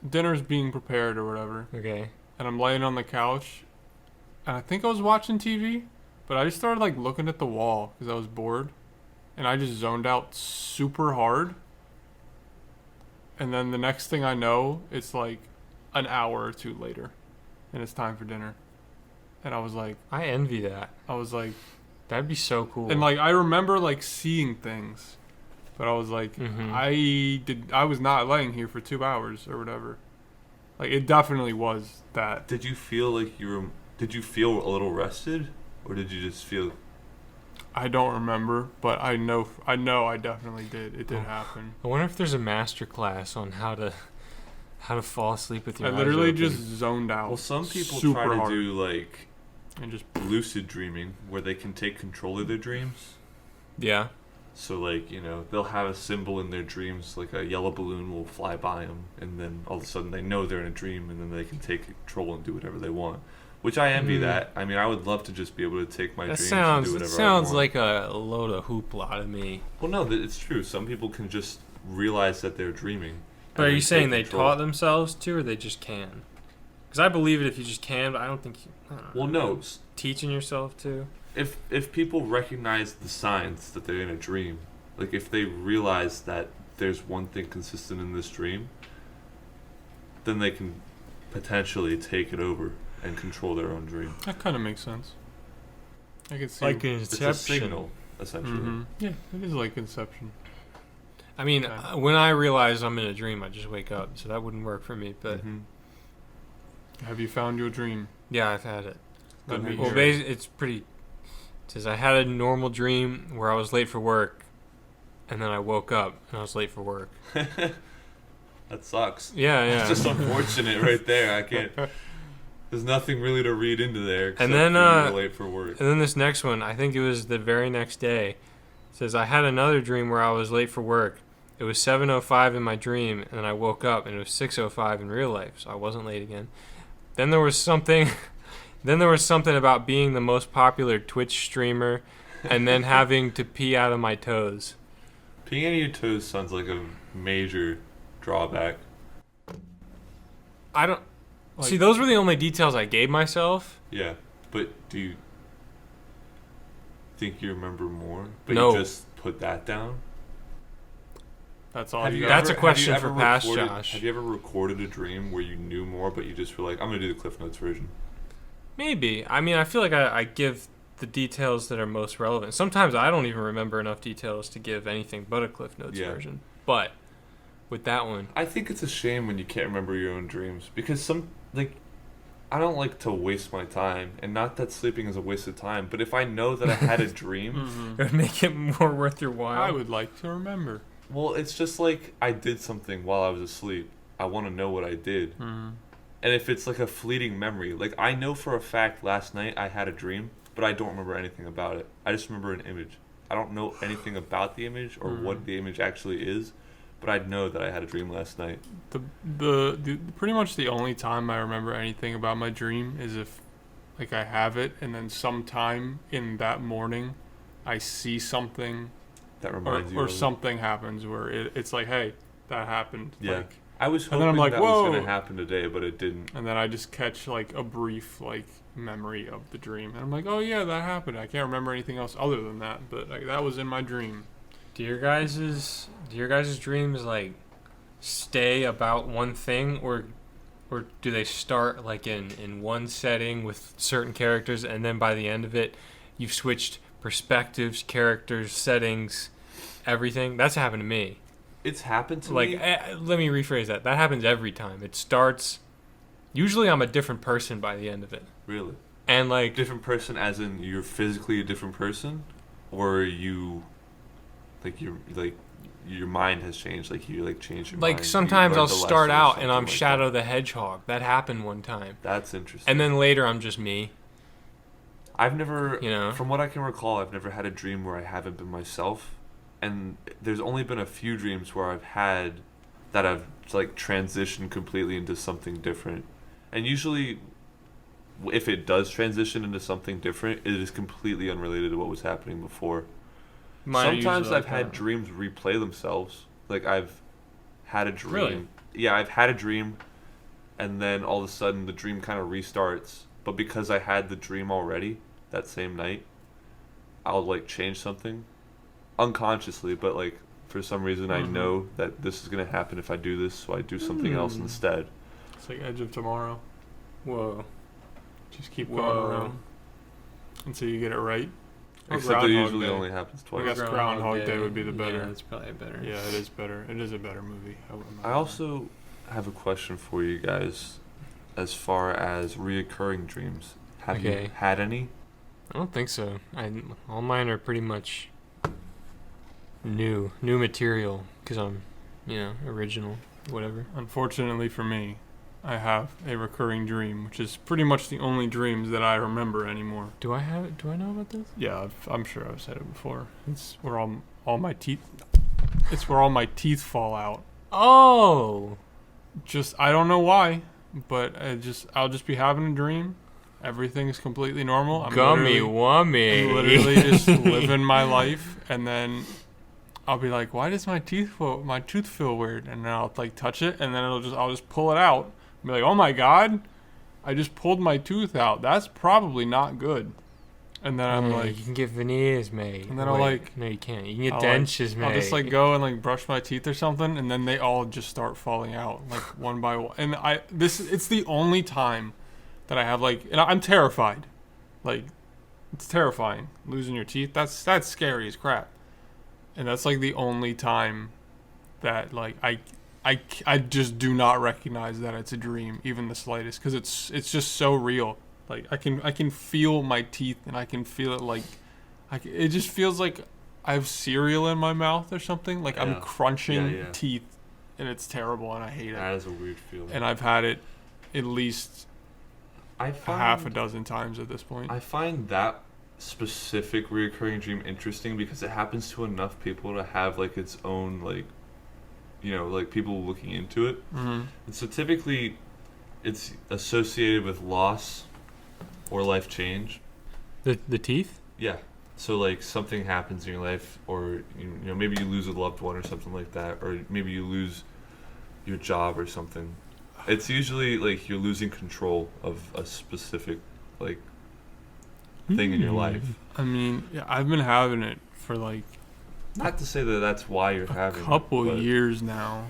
dinner's being prepared or whatever. Okay. And I'm laying on the couch, and I think I was watching TV, but I just started like looking at the wall because I was bored, and I just zoned out super hard. And then the next thing I know, it's like an hour or two later, and it's time for dinner. And I was like, I envy that. That'd be so cool. and like I remember like seeing things, but I was like, Mhm. I was not laying here for 2 hours or whatever. Like it definitely was that. Did you feel like did you feel a little rested, or did you just feel... I don't remember, but I know I definitely did. It did happen. I wonder if there's a master class on how to fall asleep with your I eyes literally open. just zoned out. Well, some people super try to hard do like and just lucid dreaming where they can take control of their dreams. Yeah. So like, they'll have a symbol in their dreams, like a yellow balloon will fly by them, and then all of a sudden they know they're in a dream, and then they can take control and do whatever they want. Which I envy that. I mean, I would love to just be able to take my That dreams sounds and do whatever I sounds want. like a load of hoopla to me. Well, no, it's true. Some people can just realize that they're dreaming. But and are then you saying take they control. taught themselves to, or they just can? Because I believe it if you just can, but I don't think you. I don't Well, know. no. Teaching yourself to. If people recognize the signs that they're in a dream, like if they realize that there's one thing consistent in this dream, then they can potentially take it over and control their own dream. that kind of makes sense. I can see. Like It's a signal, essentially. Yeah, it is like Inception. I mean, Okay. when I realize I'm in a dream, I just wake up, so that wouldn't work for me. But Mhm. Have you found your dream? yeah, I've had it. That'd be Well, Well, great. basically, it's pretty. It says I had a normal dream where I was late for work, and then I woke up and I was late for work. That sucks. Yeah, yeah. It's just unfortunate right there. I can't. There's nothing really to read into there. Except And then, for you were late for work. And then this next one, I think it was the very next day, it says I had another dream where I was late for work. It was 7:05 in my dream, and then I woke up and it was 6:05 in real life, so I wasn't late again. Then there was something. Then there was something about being the most popular Twitch streamer, and then having to pee out of my toes. Peeing out of your toes sounds like a major drawback. I don't Like- see. Those were the only details I gave myself. Yeah, but do you think you remember more? But No. you just put that down? That's all Have you you got. That's a ever- question have you for ever past recorded- Josh. Have you ever recorded a dream where you knew more, but you just were like, I'm going to do the Cliff Notes version? Maybe. I mean, I feel like I give the details that are most relevant. Sometimes I don't even remember enough details to give anything but a Cliff Notes Yeah. version. But with that one, I think it's a shame when you can't remember your own dreams, because I don't like to waste my time, and not that sleeping is a waste of time, but if I know that I had a dream, Mhm. it would make it more worth your while. I would like to remember. well, it's just like I did something while I was asleep. I want to know what I did. Mm-hmm. And if it's like a fleeting memory, like I know for a fact last night I had a dream, but I don't remember anything about it. I just remember an image. I don't know anything about the image or what the image actually is, but I'd know that I had a dream last night. The pretty much the only time I remember anything about my dream is if like I have it and then sometime in that morning I see something That reminds you or of it. something happens where it's like, hey, that happened. Yeah. Like, I was and hoping then I'm like, that whoa. was going to happen today, but it didn't. and then I just catch like a brief like memory of the dream, and I'm like, oh yeah, that happened. I can't remember anything else other than that, but like, that was in my dream. Do your guys' dreams like stay about one thing, or do they start like in one setting with certain characters, and then by the end of it, you've switched perspectives, characters, settings, everything? That's happened to me. It's happened to Like, me. let me rephrase that. That happens every time. It starts. Usually, I'm a different person by the end of it, Really? and like Different person as in you're physically a different person? Or you... Like, your mind has changed, like you like changed your mind. like you sometimes learned I'll the start lesson or out and something I'm like Shadow that. the Hedgehog. That happened one time, That's interesting. and then later I'm just me. I've never, You know? from what I can recall, I've never had a dream where I haven't been myself. And there's only been a few dreams where I've had that I've like transitioned completely into something different. And usually, if it does transition into something different, it is completely unrelated to what was happening before. Mine are Sometimes usually I've like had that. dreams replay themselves. Like I've had a dream. Really? Yeah, I've had a dream, and then all of a sudden the dream kind of restarts. But because I had the dream already that same night, I'll like change something unconsciously, but like for some reason I know that this is gonna happen if I do this, so I do something else instead. It's like Edge of Tomorrow. Whoa. Just keep Whoa. going around until you get it right. Or Except it Groundhog usually Day. only happens I twice. guess Groundhog Day would be the better. Yeah, that's probably better. Yeah, it is better. It is a better movie. I also have a question for you guys as far as reoccurring dreams. Have you Okay. had any? I don't think so. All mine are pretty much new material because I'm, original, whatever. Unfortunately for me, I have a recurring dream, which is pretty much the only dreams that I remember anymore. Do I know about this? Yeah, I'm sure I've said it before. It's where all my teeth. It's where all my teeth fall out. Oh. Just I don't know why, but I'll just be having a dream. Everything's completely normal. Gummy wummy. I'm literally just living my life, and then I'll be like, "Why does my tooth feel weird?" And then I'll like touch it, and then I'll just pull it out. I'll be like, "Oh my god, I just pulled my tooth out. That's probably not good." And then I'm like, you can get veneers made. And then I'll, like- no, you can't. You can get I'll, dentures made. I'll just like go and like brush my teeth or something, and then they all just start falling out like one by one. And it's the only time that I have like, and I'm terrified. Like, it's terrifying losing your teeth. That's scary as crap. And that's like the only time that like I just do not recognize that it's a dream, even the slightest, because it's just so real. Like I can feel my teeth, and I can feel it like, it just feels like I have cereal in my mouth or something. Like I'm Yeah. crunching Yeah. teeth, and it's terrible, and I hate it. That is a weird feeling. And I've had it at least I a find, half a dozen times at this point. I find that specific reoccurring dream interesting because it happens to enough people to have like its own like, like people looking into it. Mm-hmm. And so typically, it's associated with loss or life change. the teeth. Yeah. So like something happens in your life, or maybe you lose a loved one or something like that, or maybe you lose your job or something. It's usually like you're losing control of a specific like thing in your life. I mean, yeah, I've been having it for like Not to say that that's why you're a having couple it, but years now,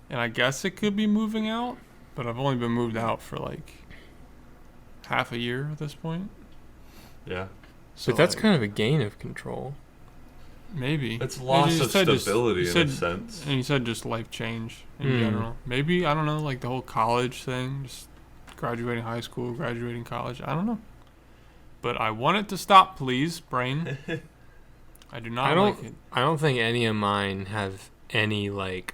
and I guess it could be moving out, but I've only been moved out for like half a year at this point. Yeah. So But that's like, kind of a gain of control. maybe It's loss You of said just- stability you in said- a sense. And you said just life change in Hmm. general. Maybe, I don't know, like the whole college thing, just graduating high school, graduating college. I don't know. But I want it to stop, please, brain. I do not like it. I don't think any of mine have any like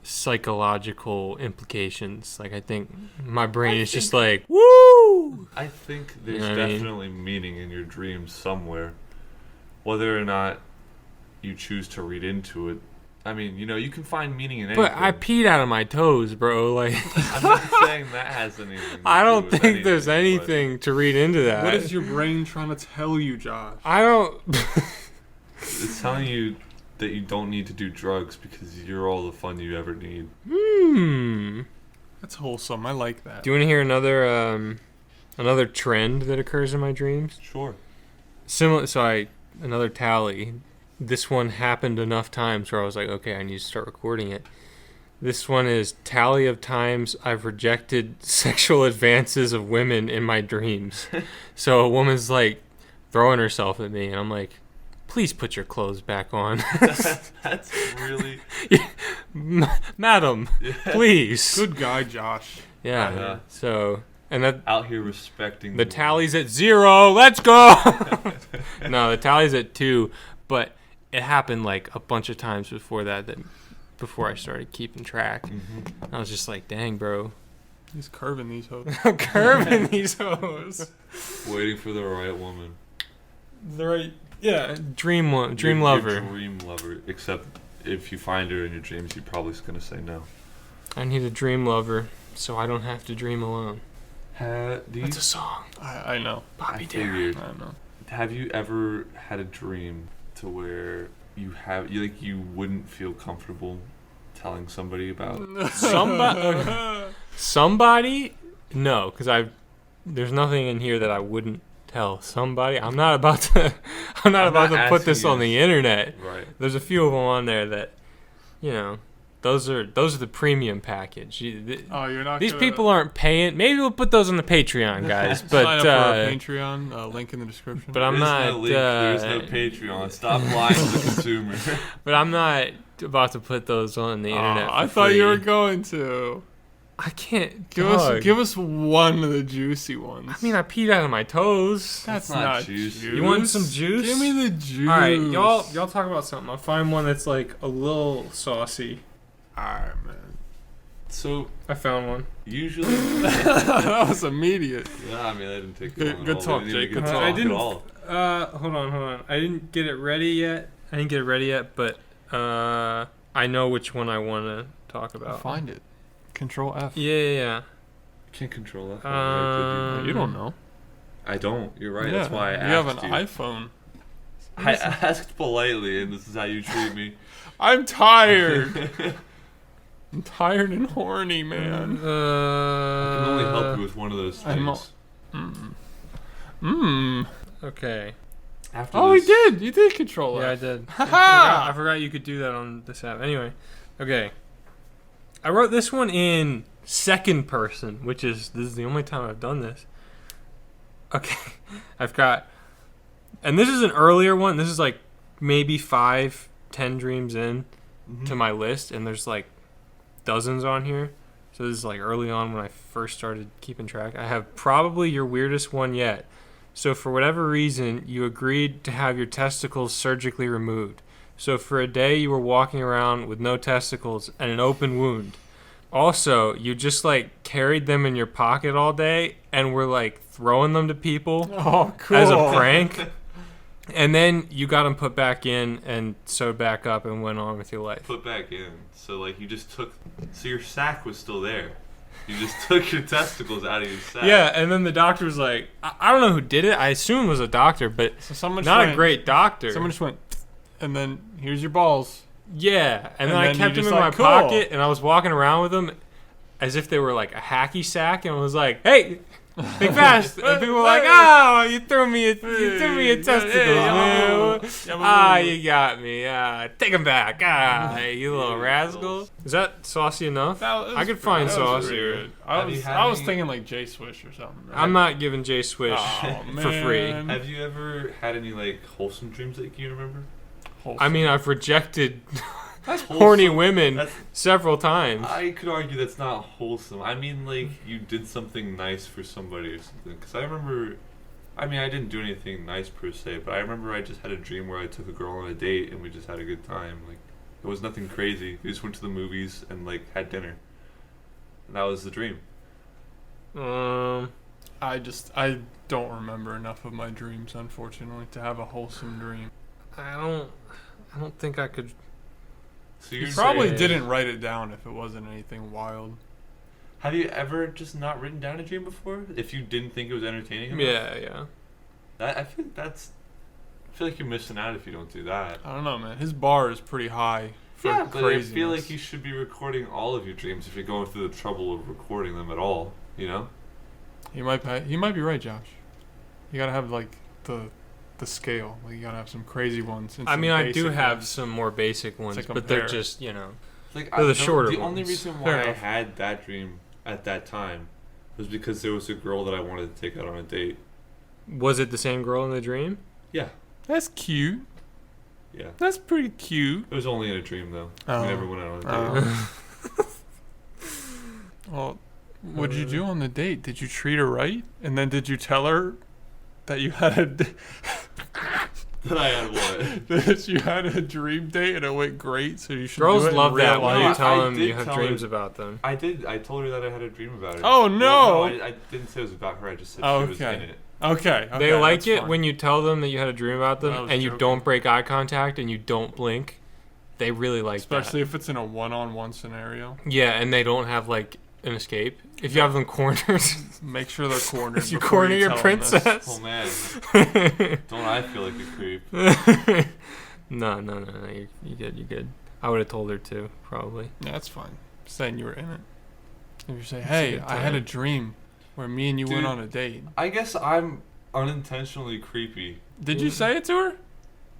psychological implications. Like I think my brain is just like woo. I think there's You know what I mean? definitely meaning in your dreams somewhere. Whether or not you choose to read into it I mean, you can find meaning in anything. But I peed out of my toes, bro. Like, I'm not saying that has anything. I don't think there's anything to read into that. What is your brain trying to tell you, Josh? I don't. It's telling you that you don't need to do drugs because you're all the fun you ever need. That's wholesome. I like that. Do you want to hear another trend that occurs in my dreams? Sure. Similar. So another tally. This one happened enough times where I was like, okay, I need to start recording it. This one is tally of times I've rejected sexual advances of women in my dreams. So a woman's like throwing herself at me, and I'm like, please put your clothes back on. That's really... Madam, please. Good guy, Josh. Yeah. So, and that... Out here respecting... The tally's at 0. Let's go! No, the tally's at 2. But it happened like a bunch of times before that before I started keeping track. I was just like, dang, bro. He's curving these hoes. I'm curving these hoes. Waiting for the right woman. The right... Yeah. Dream lover. Your dream lover. Except if you find her in your dreams, you're probably going to say no. I need a dream lover so I don't have to dream alone. That's a song. I know. Bobby I Darin. figured. I know. Have you ever had a dream to where you wouldn't feel comfortable telling somebody about? Somebody? No, because there's nothing in here that I wouldn't tell somebody. I'm not about to put this on the internet. Right. There's a few of them on there that, those are the premium package. You're not. These people aren't paying. Maybe we'll put those on the Patreon, guys. But sign up for our Patreon. Link in the description. But I'm not. There's no Patreon. Stop lying to the consumer. But I'm not about to put those on the internet. I thought you were going to. I can't. Give us one of the juicy ones. I mean, I peed out of my toes. That's not juice. You want some juice? Give me the juice. All right, y'all talk about something. I'll find one that's like a little saucy. Alright, man. So I found one. Usually that was immediate. Yeah, I mean, I didn't take good talk, Jake. Good talk. I didn't. Hold on. I didn't get it ready yet. But I know which one I want to talk about. I'll find it. Control F. Yeah. Can't control F. You don't know. I don't. You're right. Yeah, That's why I asked you have an you. iPhone. I asked politely, and this is how you treat me. I'm tired. I'm tired and horny, man. I can only help you with one of those things. Okay. We did. You did control it. Yeah, I did. Ha I forgot you could do that on this app. Anyway, okay. I wrote this one in second person, this is the only time I've done this. Okay. I've got, and this is an earlier one. This is like maybe 5-10 dreams in to my list, and there's like dozens on here. So this is like early on when I first started keeping track. I have probably your weirdest one yet. So for whatever reason, you agreed to have your testicles surgically removed. So for a day, you were walking around with no testicles and an open wound. Also, you just like carried them in your pocket all day and were like throwing them to people as a prank. And then you got them put back in and sewed back up and went on with your life. Put back in. So like you just took. So your sack was still there. You just took your testicles out of your sack. Yeah, and then the doctor was like, I don't know who did it. I assume it was a doctor, but a great doctor. Someone just went, and then here's your balls. Yeah, and then I kept them in my pocket, and I was walking around with them as if they were like a hacky sack, and I was like, hey, think fast. And people were like, oh, you threw me a testicles, man. You got me. Take them back. You little rascal. Is that saucy enough? I could find saucier. I was thinking like J Swish or something. Right? I'm not giving J Swish for free. Have you ever had any like wholesome dreams that you remember? I mean, I've rejected horny women several times. I could argue that's not wholesome. I mean, like, you did something nice for somebody or something. Because I remember, I didn't do anything nice per se, but I remember I just had a dream where I took a girl on a date and we just had a good time. Like, it was nothing crazy. We just went to the movies and, like, had dinner. And that was the dream. I don't remember enough of my dreams, unfortunately, to have a wholesome dream. I don't think I could So You you're probably saying- didn't write it down if it wasn't anything wild. Have you ever just not written down a dream before? If you didn't think it was entertaining enough? Yeah. I feel like you're missing out if you don't do that. I don't know, man. His bar is pretty high for Yeah, but I craziness. feel like you should be recording all of your dreams if you're going through the trouble of recording them at all. You know? He might be right, Josh. You gotta have like the scale. Like you gotta have some crazy ones. And I some mean, I do basic have ones. some more basic ones, To but they're compare. just, you know. Like They're the the shorter The only ones. reason Fair why I enough. had that dream at that time was because there was a girl that I wanted to take out on a date. Was it the same girl in the dream? Yeah. That's cute. Yeah. That's pretty cute. It was only in a dream though. Oh. We never went out on a date. Well, what did you do on the date? Did you treat her right? And then did you tell her that you had That I had what? that you had a dream date and it went great? So you should Girls do it in love real that when you life? tell I them did you have tell dreams her- about them. I did. I told her that I had a dream about it. Oh, Well, no. I didn't say it was about her. I just said Oh, she was okay. in it. Okay. They like that's it fine. when you tell them that you had a dream about them I was and you joking. don't break eye contact and you don't blink. They really like Especially if it's in a one-on-one scenario. that. Yeah, and they don't have like an escape. If you have them cornered, Make sure they're cornered. if you before corner your tell them this. Oh princess. man, don't I feel like a creep? No, you're good. I would have told her too, probably. Yeah, that's fine. Saying you were in it. If you say, That's a hey, good I had a time. dream where me and you went Dude. on a date. I guess I'm unintentionally creepy. Did you say it to her?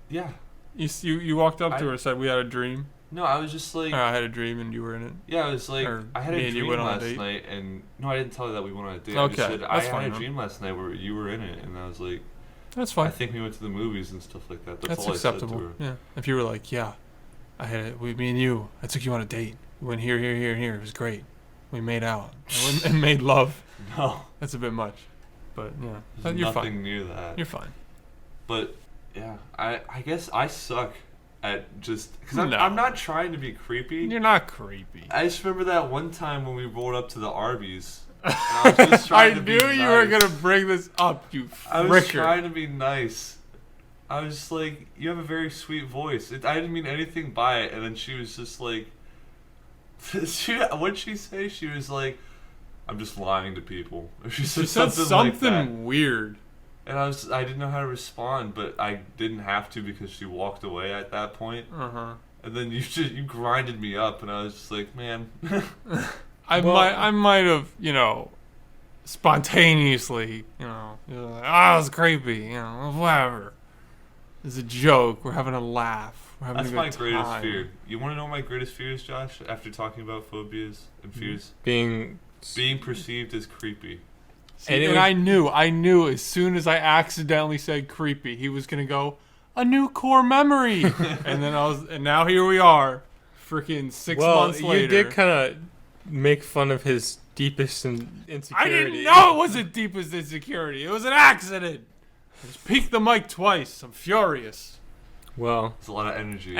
Yeah. You walked up to I- her and said, we had a dream? No, I was just like, Or I had a dream and you were in it? yeah, I was like, or I had me a and you dream went on a last date? night, and no, I didn't tell her that we went on a date. Okay, I just said I that's had fine, a man. dream last night where you were in it, and I was like, That's I fine. think we went to the movies and stuff like that. That's That's all acceptable. I said to her. Yeah. If you were like, yeah, I had it with me and you. I took you on a date. We went here, here, here, and here. It was great. We made out and made love. No, That's a bit much. But yeah, there's you're nothing fine. near that. You're fine. But yeah, I guess I suck at just because No. I'm not trying to be creepy. You're not creepy. I just remember that one time when we rolled up to the Arby's. And I was just trying I to knew be you were nice. gonna bring this up, you I was fricker. trying to be nice. I was just like, you have a very sweet voice. I didn't mean anything by it. And then she was just like, what'd she say? She was like, I'm just lying to people. Or she She said said something like that. something weird. And I didn't know how to respond, but I didn't have to because she walked away at that point. Uh-huh. And then you grinded me up, and I was just like, man. I might have, spontaneously, like, oh, it's creepy, whatever. It's a joke. We're having a laugh. We're having That's a my good greatest time. fear. You want to know what my greatest fear is, Josh? After talking about phobias and fears, Being being perceived as creepy. See, And it and was- I knew as soon as I accidentally said creepy, he was gonna go a new core memory, and now here we are, freaking 6 months later. you did kind of make fun of his deepest insecurity. I didn't know it was a deepest insecurity. It was an accident. I just peeked the mic twice. I'm furious. Well, It's a lot of energy.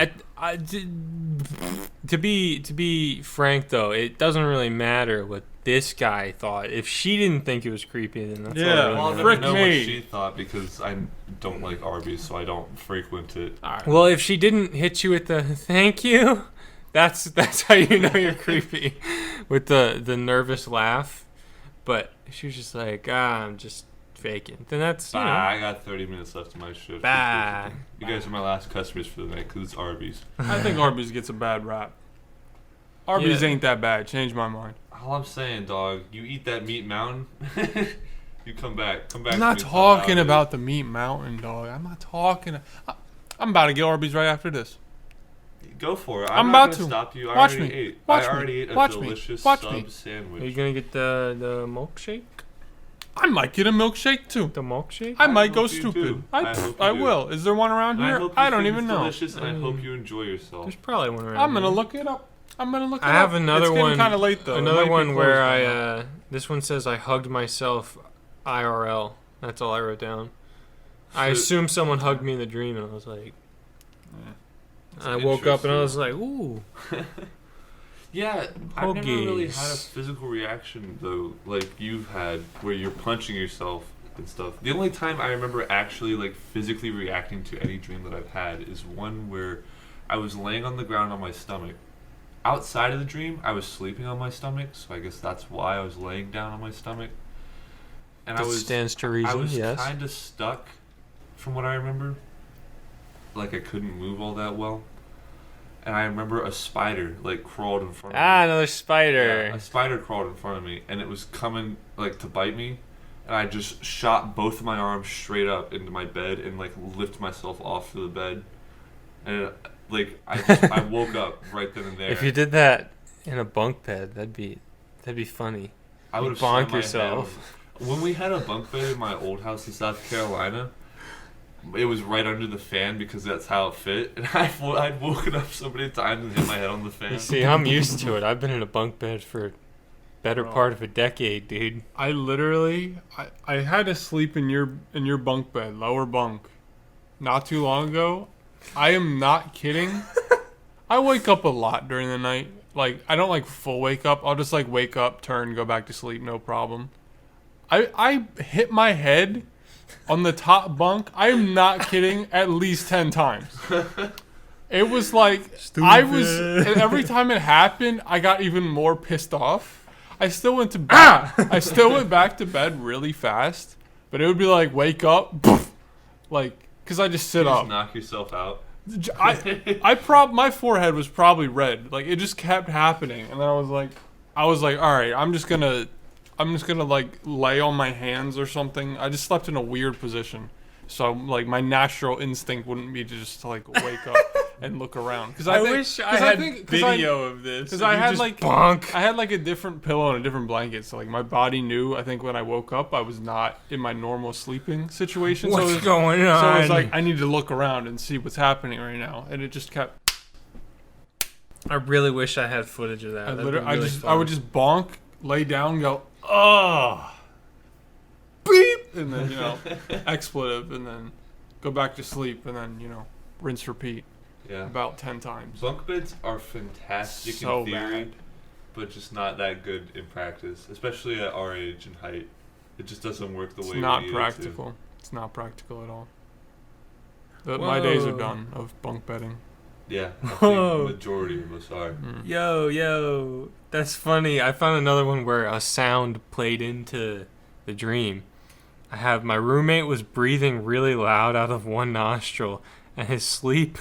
to be frank though, it doesn't really matter what this guy thought. If she didn't think it was creepy, then that's Yeah, all well, I'll that never frick know me. what she thought because I don't like Arby's, so I don't frequent it. All right. Well, if she didn't hit you with the thank you, that's how you know you're creepy, with the nervous laugh. But she was just like, I'm just faking. Then that's, you Bah, know. I got 30 minutes left of my shift. Bah. You guys are my last customers for the night because it's Arby's. I think Arby's gets a bad rap. Arby's Yeah. ain't that bad. Change my mind. All I'm saying, dog, you eat that meat mountain, you come back. Come back. I'm to not me and tell me talking how it about the meat mountain, dog. I'm not talking. I'm about to get Arby's right after this. is. Go for it. I'm not about gonna to. stop you. I Watch already me. ate. Watch I me. already ate a Watch me. delicious Watch sub me. Are you sandwich. gonna get the milkshake? I might get a milkshake too. The milkshake? I might go hope you stupid. do. I hope you I do. will. Is there one around And here? hope you I don't think even it's know. Delicious, and I hope you enjoy yourself. There's probably one around. I'm gonna here. look it up. I I have another it's one. Kind of late though. It Another might be one where closed by now. this one says I hugged myself IRL. That's all I wrote down. I So- assumed someone hugged me in the dream, and I was like, That's I woke up and I was interesting. like, ooh. Yeah, I've never really Huggies. had a physical reaction though, like you've had, where you're punching yourself and stuff. The only time I remember actually like physically reacting to any dream that I've had is one where I was laying on the ground on my stomach. Outside of the dream, I was sleeping on my stomach, so I guess that's why I was laying down on my stomach. And That stands to reason, I was yes. kind of stuck, from what I remember. Like I couldn't move all that well. And I remember a spider like crawled in front of me. Another spider. Yeah, a spider crawled in front of me, and it was coming like to bite me. And I just shot both of my arms straight up into my bed and like lift myself off the bed. And I woke up right then and there. If you did that in a bunk bed, that'd be funny. I would have bonk slammed my yourself. head. When we had a bunk bed in my old house in South Carolina, it was right under the fan because that's how it fit. And I'd woken up so many times and hit my head on the fan. You see, I'm used to it. I've been in a bunk bed for a better part of a decade, dude. I had to sleep in your bunk bed, lower bunk, not too long ago. I am not kidding. I wake up a lot during the night. Like, I don't like full wake up. I'll just like wake up, turn, go back to sleep, no problem. I hit my head on the top bunk. I am not kidding. At least 10 times. It was like Stupid. and every time it happened, I got even more pissed off. I still went back to bed really fast, but it would be like wake up, like because I just sit You up. just knock yourself out. My forehead was probably red. Like it just kept happening, and then I was like, all right, I'm just gonna like lay on my hands or something. I just slept in a weird position, so like my natural instinct wouldn't be to just like wake up and look around. Because I wish I had video of this. Because I had like bonk. I had like a different pillow and a different blanket, so like my body knew. I think when I woke up, I was not in my normal sleeping situation. What's going on? So it was like I need to look around and see what's happening right now, and it just kept. I really wish I had footage of that. I would just bonk, lay down, go, oh, beep, and then expletive, and then go back to sleep, and then rinse, repeat. Yeah. About 10 times. Bunk beds are fantastic So in theory, bad. but just not that good in practice, especially at our age and height. It just doesn't work the way It's we not need it practical. It's not practical at all. My days are done of bunk bedding. to. Yeah, I Whoa. think majority of us are. Yo, that's funny. I found another one where a sound played into the dream. My roommate was breathing really loud out of one nostril, and his sleep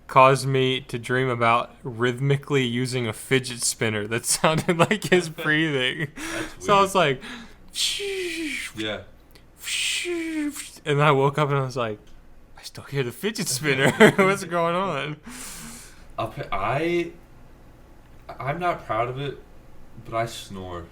caused me to dream about rhythmically using a fidget spinner that sounded like his breathing. That's So I weird. was like, Yeah. and then I woke up and I was like, I still hear the fidget spinner. What's going on? I'm not proud of it, but I snore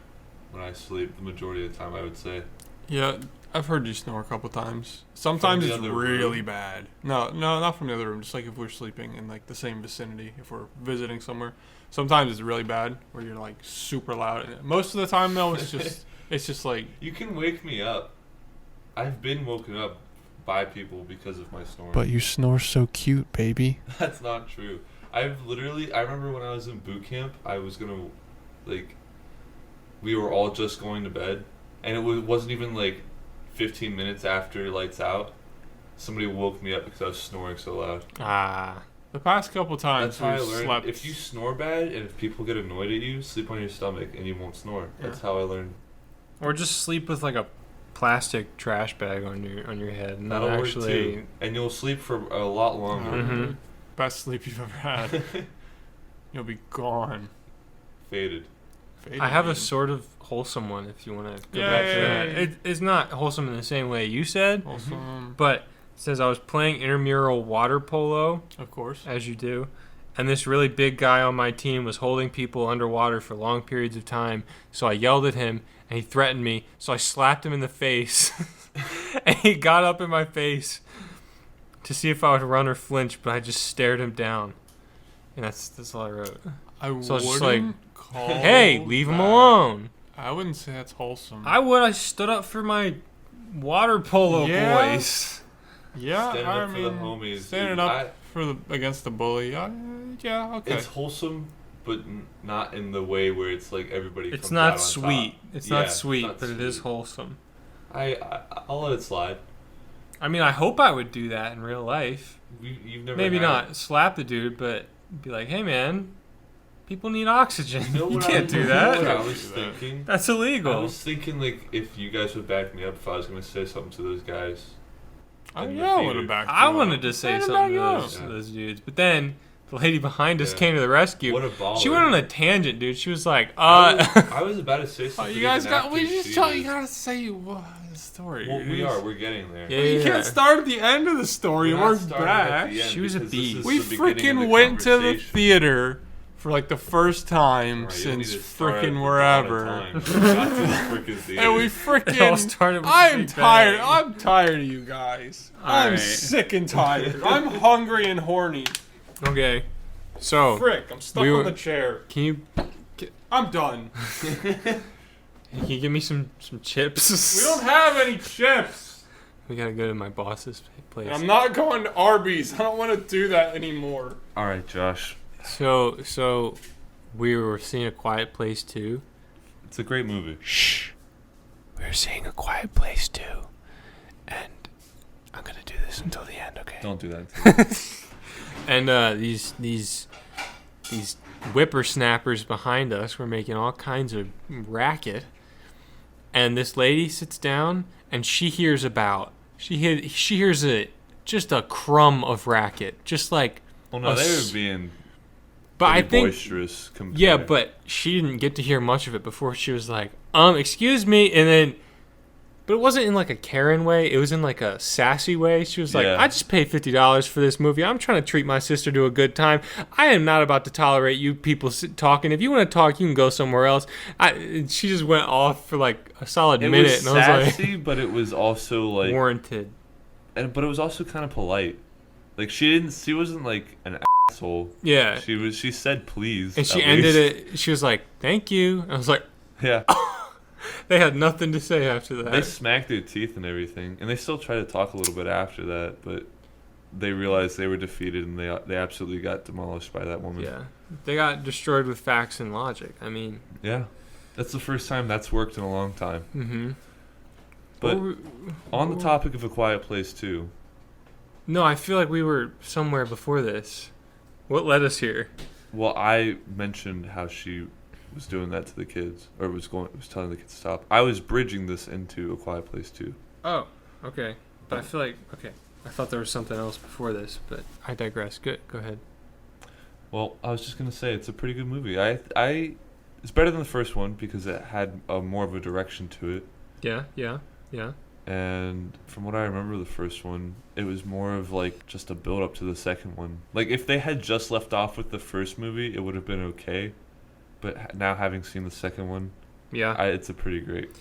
when I sleep the majority of the time, I would say. Yeah, I've heard you snore a couple times. Sometimes From the it's other really room? bad. No, not from the other room. Just like if we're sleeping in like the same vicinity, if we're visiting somewhere. Sometimes it's really bad where you're like super loud. Most of the time though, it's just like You can wake me up. I've been woken up by people because of my snoring. But you snore so cute, baby. That's not true. I remember when I was in boot camp, I was gonna, we were all just going to bed, and it wasn't even 15 minutes after lights out. Somebody woke me up because I was snoring so loud. The past couple times That's how I we've learned. slept. If you snore bad and if people get annoyed at you, sleep on your stomach and you won't snore. That's how I learned. Or just sleep with a plastic trash bag on your head, and That'll actually. work too. And you'll sleep for a lot longer. Mhm. Best sleep you've ever had. You'll be gone. Faded. I have a man. sort of wholesome one if you want to go Yeah, back to yeah, that. yeah. It's not wholesome in the same way you said, Awesome. but it says I was playing intramural water polo, Of course. as you do, and this really big guy on my team was holding people underwater for long periods of time, so I yelled at him, and he threatened me, so I slapped him in the face, and he got up in my face to see if I would run or flinch, but I just stared him down, and that's all I wrote. I So it's just wouldn't call Hey, leave him that- alone. I wouldn't say that's wholesome. I stood up for my water polo Yeah. boys. Yeah, Standing I up for mean, the homies. standing dude. up against the bully. Yeah, okay. It's wholesome, but not in the way where it's everybody. It's comes not out on sweet. top. It's Yeah, not sweet, not but it is sweet. wholesome. I'll let it slide. I mean, I hope I would do that in real life. You've never Maybe had not slap the dude, but be like, hey, man, people need oxygen. You know You what can't do that. What I was thinking? That's illegal. I was thinking, like, if you guys would back me up if I was going to say something to those guys. Oh, in the yeah, I theater. would have backed I you wanted up. to say I'd something back to you up. those dudes, but then the lady behind us Yeah. came to the rescue. What a baller. She went on a tangent, dude. She was like, I was about to say Oh, something. you guys even got. after We you just see tell. this. You gotta say what the story. Well, we are. We're getting there. Yeah. You can't start at the end of the story We're and not work starting at back. the end She was a because this beast. is We the beginning of freaking the went to the conversation. theater for like the first time Right, you don't need since to start at freaking the wherever. dawn of time. We got to the freaking theater. And we It all freaking. started with I'm Big tired. Bang. I'm tired of you guys. I'm Alright. sick and tired. I'm hungry and horny. Okay. So, Frick, I'm stuck We were- on the chair. can you I'm done. give me some chips? We don't have any chips. We gotta go to my boss's place. I'm not going to Arby's. I don't want to do that anymore. All right, Josh. So we were seeing A Quiet Place 2. It's a great movie. Shh. We were seeing A Quiet Place 2, and I'm gonna do this until the end, okay? Don't do that. And these whippersnappers behind us were making all kinds of racket. And this lady sits down and she hears just a crumb of racket, just like. Well, no, they were being But I pretty think boisterous. Compared. yeah, but she didn't get to hear much of it before she was like, excuse me, and then. But it wasn't in like a Karen way. It was in like a sassy way. She was like, Yeah. I just paid $50 for this movie. I'm trying to treat my sister to a good time. I am not about to tolerate you people talking. If you want to talk, you can go somewhere else. She just went off for like a solid it minute. was And I was sassy, but it was also like, like, warranted. but it was also kind of polite. Like she wasn't like an asshole. Yeah. She said please. And she at ended least. it. She was like, thank you. I was like, Yeah. they had nothing to say after that. They smacked their teeth and everything, and they still tried to talk a little bit after that, but they realized they were defeated, and they absolutely got demolished by that woman. Yeah. They got destroyed with facts and logic. I mean. Yeah. That's the first time that's worked in a long time. Mm-hmm. But Well, on the topic of A Quiet Place 2, no, I feel like we were somewhere before this. What led us here? well, I mentioned how she was doing that to the kids, or was telling the kids to stop. I was bridging this into A Quiet Place 2. Oh, okay. But I feel like, okay. I thought there was something else before this, but I digress. Good. Go ahead. Well, I was just gonna say it's a pretty good movie. It's better than the first one because it had more of a direction to it. Yeah. And from what I remember, the first one, it was more of like just a build up to the second one. Like if they had just left off with the first movie, it would have been okay. But now having seen the second one, Yeah. it's a pretty great.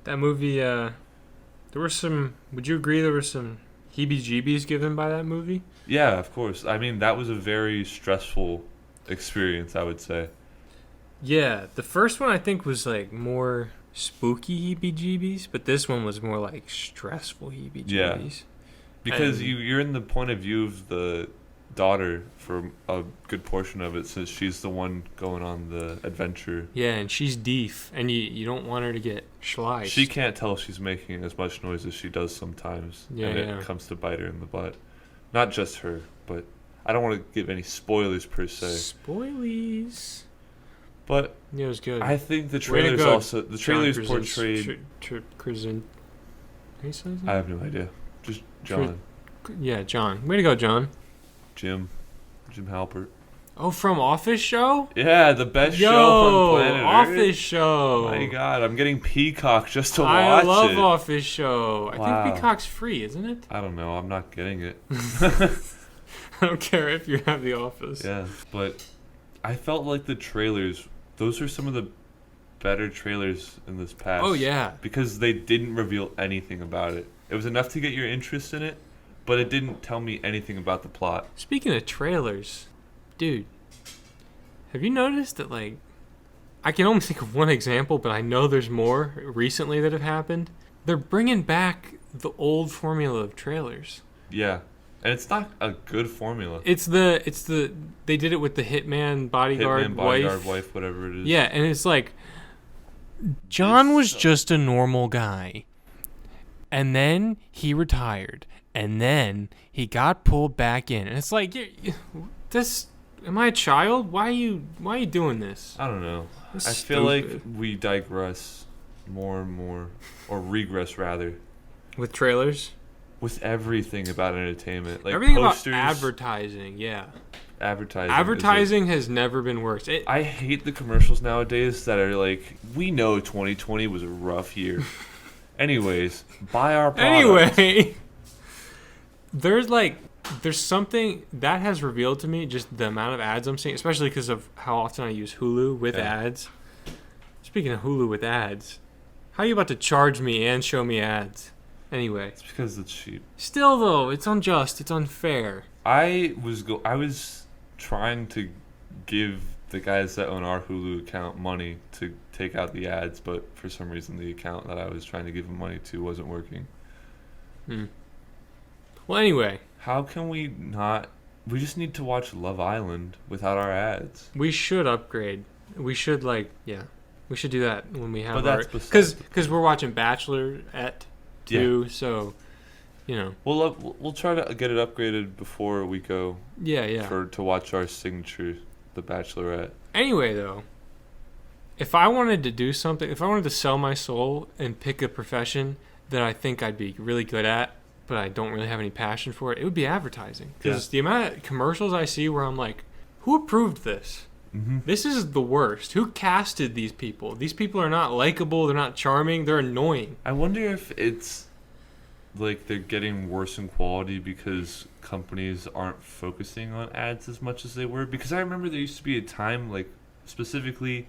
That movie, there were some, would you agree there were some heebie-jeebies given by that movie? Yeah, of course. I mean, that was a very stressful experience, I would say. Yeah. The first one I think was like more spooky heebie-jeebies, but this one was more like stressful heebie-jeebies. Because And- you're in the point of view of the daughter for a good portion of it, since she's the one going on the adventure. Yeah, and she's deaf, and you don't want her to get sliced. She can't tell she's making as much noise as she does sometimes, Yeah, and yeah. it comes to bite her in the butt. Not just her, but I don't want to give any spoilers per se. Spoilies. But Yeah, it was good. I think the Way to trailers go, also the John trailers Krasinski- portrayed. How you say his name? I have no idea. Just John, Yeah, John. Way to go, John. Jim Halpert. Oh, from Office Show? Yeah, the best Yo, show on planet Office Earth. Show. My God, I'm getting Peacock just to watch I love it. Office Show. I Wow. think Peacock's free, isn't it? I don't know. I'm not getting it. I don't care if you have The Office. Yeah, but I felt like the trailers. Those are some of the better trailers in this past. Oh, yeah. Because they didn't reveal anything about it. It was enough to get your interest in it, but it didn't tell me anything about the plot. Speaking of trailers, dude, have you noticed that, like, I can only think of one example, but I know there's more recently that have happened. They're bringing back the old formula of trailers. Yeah. And it's not a good formula. They did it with the Hitman bodyguard, wife, whatever it is. Yeah, and it's like, John was just a normal guy. And then he retired. And then he got pulled back in. And it's like, am I a child? Why are you doing this? I don't know. It's I feel like stupid. we digress more and more, or regress rather, With trailers? with everything about entertainment. Like Everything posters, about advertising, yeah. advertising. Advertising has never been worse. I hate the commercials nowadays that are like, we know 2020 was a rough year. Anyways, buy our product. Anyway, there's something that has revealed to me just the amount of ads I'm seeing, especially because of how often I use Hulu with ads. Speaking of Hulu with ads, how are you about to charge me and show me ads? Anyway. It's because it's cheap. Still, though, it's unjust. It's unfair. I was trying to give the guys that own our Hulu account money to take out the ads, but for some reason the account that I was trying to give them money to wasn't working. Well, anyway. How can we not... We just need to watch Love Island without our ads. We should upgrade. We should, we should do that when we have But our... that's besides Because we're watching Bachelorette, too, so, you know. We'll try to get it upgraded before we go Yeah. to watch our signature, The Bachelorette. Anyway, though, if I wanted to do something, if I wanted to sell my soul and pick a profession that I think I'd be really good at, but I don't really have any passion for it, it would be advertising. Because the amount of commercials I see where I'm like, who approved this? Mm-hmm. This is the worst. Who casted these people? These people are not likable. They're not charming. They're annoying. I wonder if it's like they're getting worse in quality because companies aren't focusing on ads as much as they were. Because I remember there used to be a time, like specifically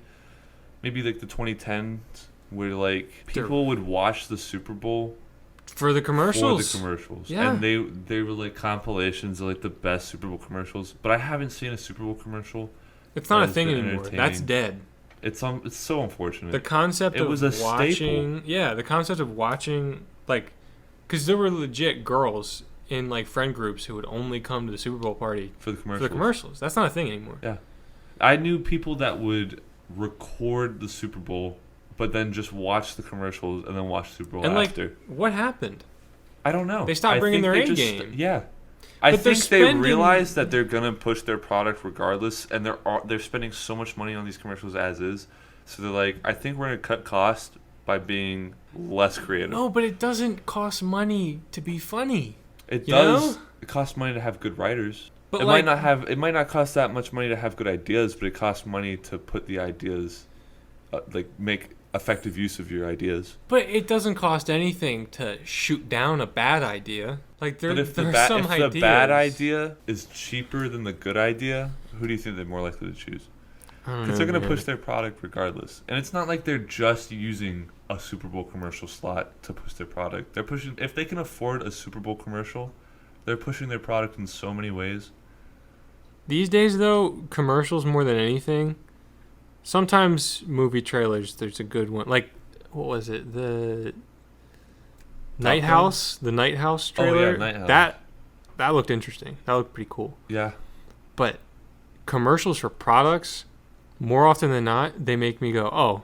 maybe like the 2010s, where like people would watch the Super Bowl for the commercials. Yeah. And they were like compilations of like the best Super Bowl commercials. But I haven't seen a Super Bowl commercial. It's not a thing anymore. That's dead. It's so unfortunate. The concept of was a watching, staple. the concept of watching, like, because there were legit girls in like friend groups who would only come to the Super Bowl party for the commercials. That's not a thing anymore. Yeah, I knew people that would record the Super Bowl, but then just watch the commercials and then watch the Super Bowl after. Like, what happened? I don't know. They stopped bringing their A game. Yeah. I think they realize that they're gonna push their product regardless, and they're spending so much money on these commercials as is. So they're like, I think we're gonna cut cost by being less creative. No, but it doesn't cost money to be funny. It does. It costs money to have good writers. But it might not cost that much money to have good ideas, but it costs money to put the ideas, make effective use of your ideas. But it doesn't cost anything to shoot down a bad idea. Like if the bad idea is cheaper than the good idea, who do you think they're more likely to choose? Because they're going to push their product regardless. And it's not like they're just using a Super Bowl commercial slot to push their product. They're pushing, if they can afford a Super Bowl commercial, they're pushing their product in so many ways. These days, though, commercials more than anything. Sometimes movie trailers, there's a good one. Like, what was it? The Night House? The Night House trailer? Oh, yeah, Night House. That looked interesting. That looked pretty cool. Yeah. But commercials for products, more often than not, they make me go, oh,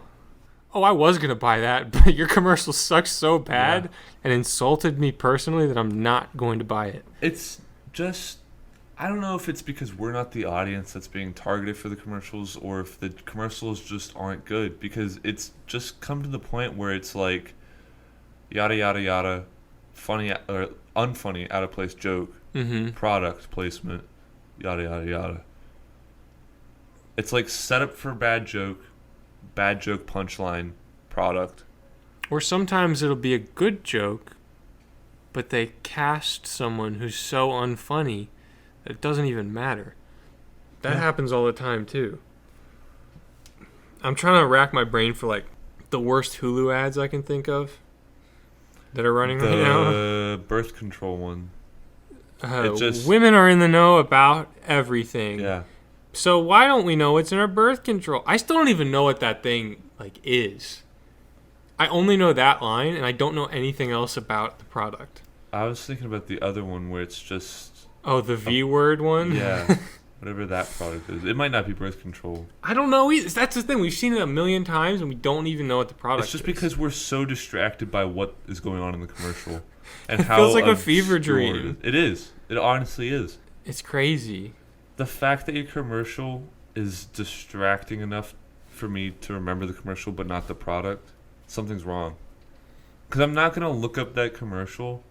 I was going to buy that, but your commercial sucks so bad and insulted me personally that I'm not going to buy it. It's just... I don't know if it's because we're not the audience that's being targeted for the commercials or if the commercials just aren't good, because it's just come to the point where it's like yada yada yada, funny or unfunny, out of place joke, product placement, yada yada yada. It's like set up for bad joke punchline, product. Or sometimes it'll be a good joke, but they cast someone who's so unfunny it doesn't even matter. That happens all the time, too. I'm trying to rack my brain for, like, the worst Hulu ads I can think of that are running right now. The birth control one. Women are in the know about everything. Yeah. So why don't we know what's in our birth control? I still don't even know what that thing, like, is. I only know that line, and I don't know anything else about the product. I was thinking about the other one where it's just... Oh, the V word one? Yeah. Whatever that product is. It might not be birth control. I don't know either. That's the thing. We've seen it a million times, and we don't even know what the product is. It's just because we're so distracted by what is going on in the commercial. And it feels like a fever dream. It is. It honestly is. It's crazy. The fact that your commercial is distracting enough for me to remember the commercial but not the product, something's wrong. Because I'm not going to look up that commercial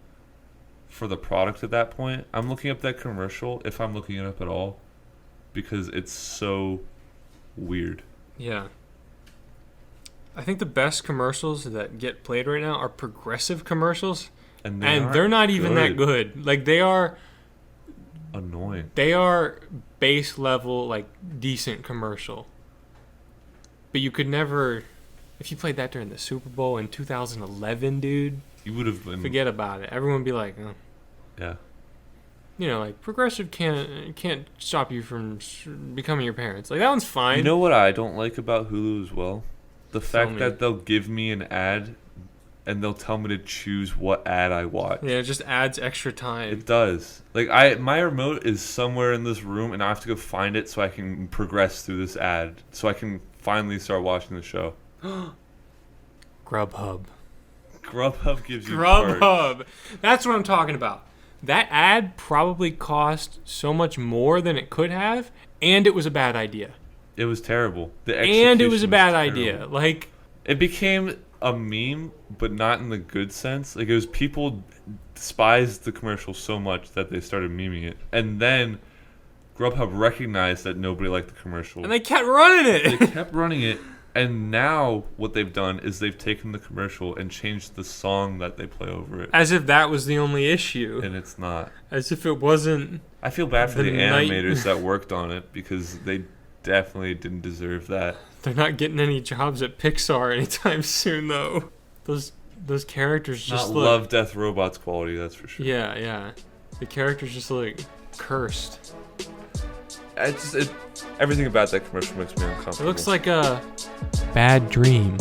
for the product at that point. I'm looking up that commercial, if I'm looking it up at all, because it's so weird. Yeah. I think the best commercials that get played right now are progressive commercials. And they're not even that good. Like, they are annoying. They are base level, like, decent commercial. But you could never, if you played that during the Super Bowl in 2011, dude, you would have been, forget about it. Everyone would be like, oh. Yeah. You know, like, progressive can't stop you from becoming your parents. Like, that one's fine. You know what I don't like about Hulu as well? The fact that they'll give me an ad and they'll tell me to choose what ad I watch. Yeah, it just adds extra time. It does. Like, my remote is somewhere in this room and I have to go find it so I can progress through this ad. So I can finally start watching the show. Grubhub. Grubhub gives you Grubhub. perks. That's what I'm talking about. That ad probably cost so much more than it could have, and it was a bad idea. It was terrible. And it was a bad idea. Like, it became a meme, but not in the good sense. Like, it was people despised the commercial so much that they started memeing it. And then Grubhub recognized that nobody liked the commercial. And they kept running it. They kept running it. And now what they've done is they've taken the commercial and changed the song that they play over it. As if that was the only issue. And it's not. As if it wasn't. I feel bad for the animators that worked on it because they definitely didn't deserve that. They're not getting any jobs at Pixar anytime soon, though. Those characters just not look... Love, Death, Robots quality, that's for sure. Yeah, yeah. The characters just look cursed. Everything about that commercial makes me uncomfortable. It looks like a bad dream.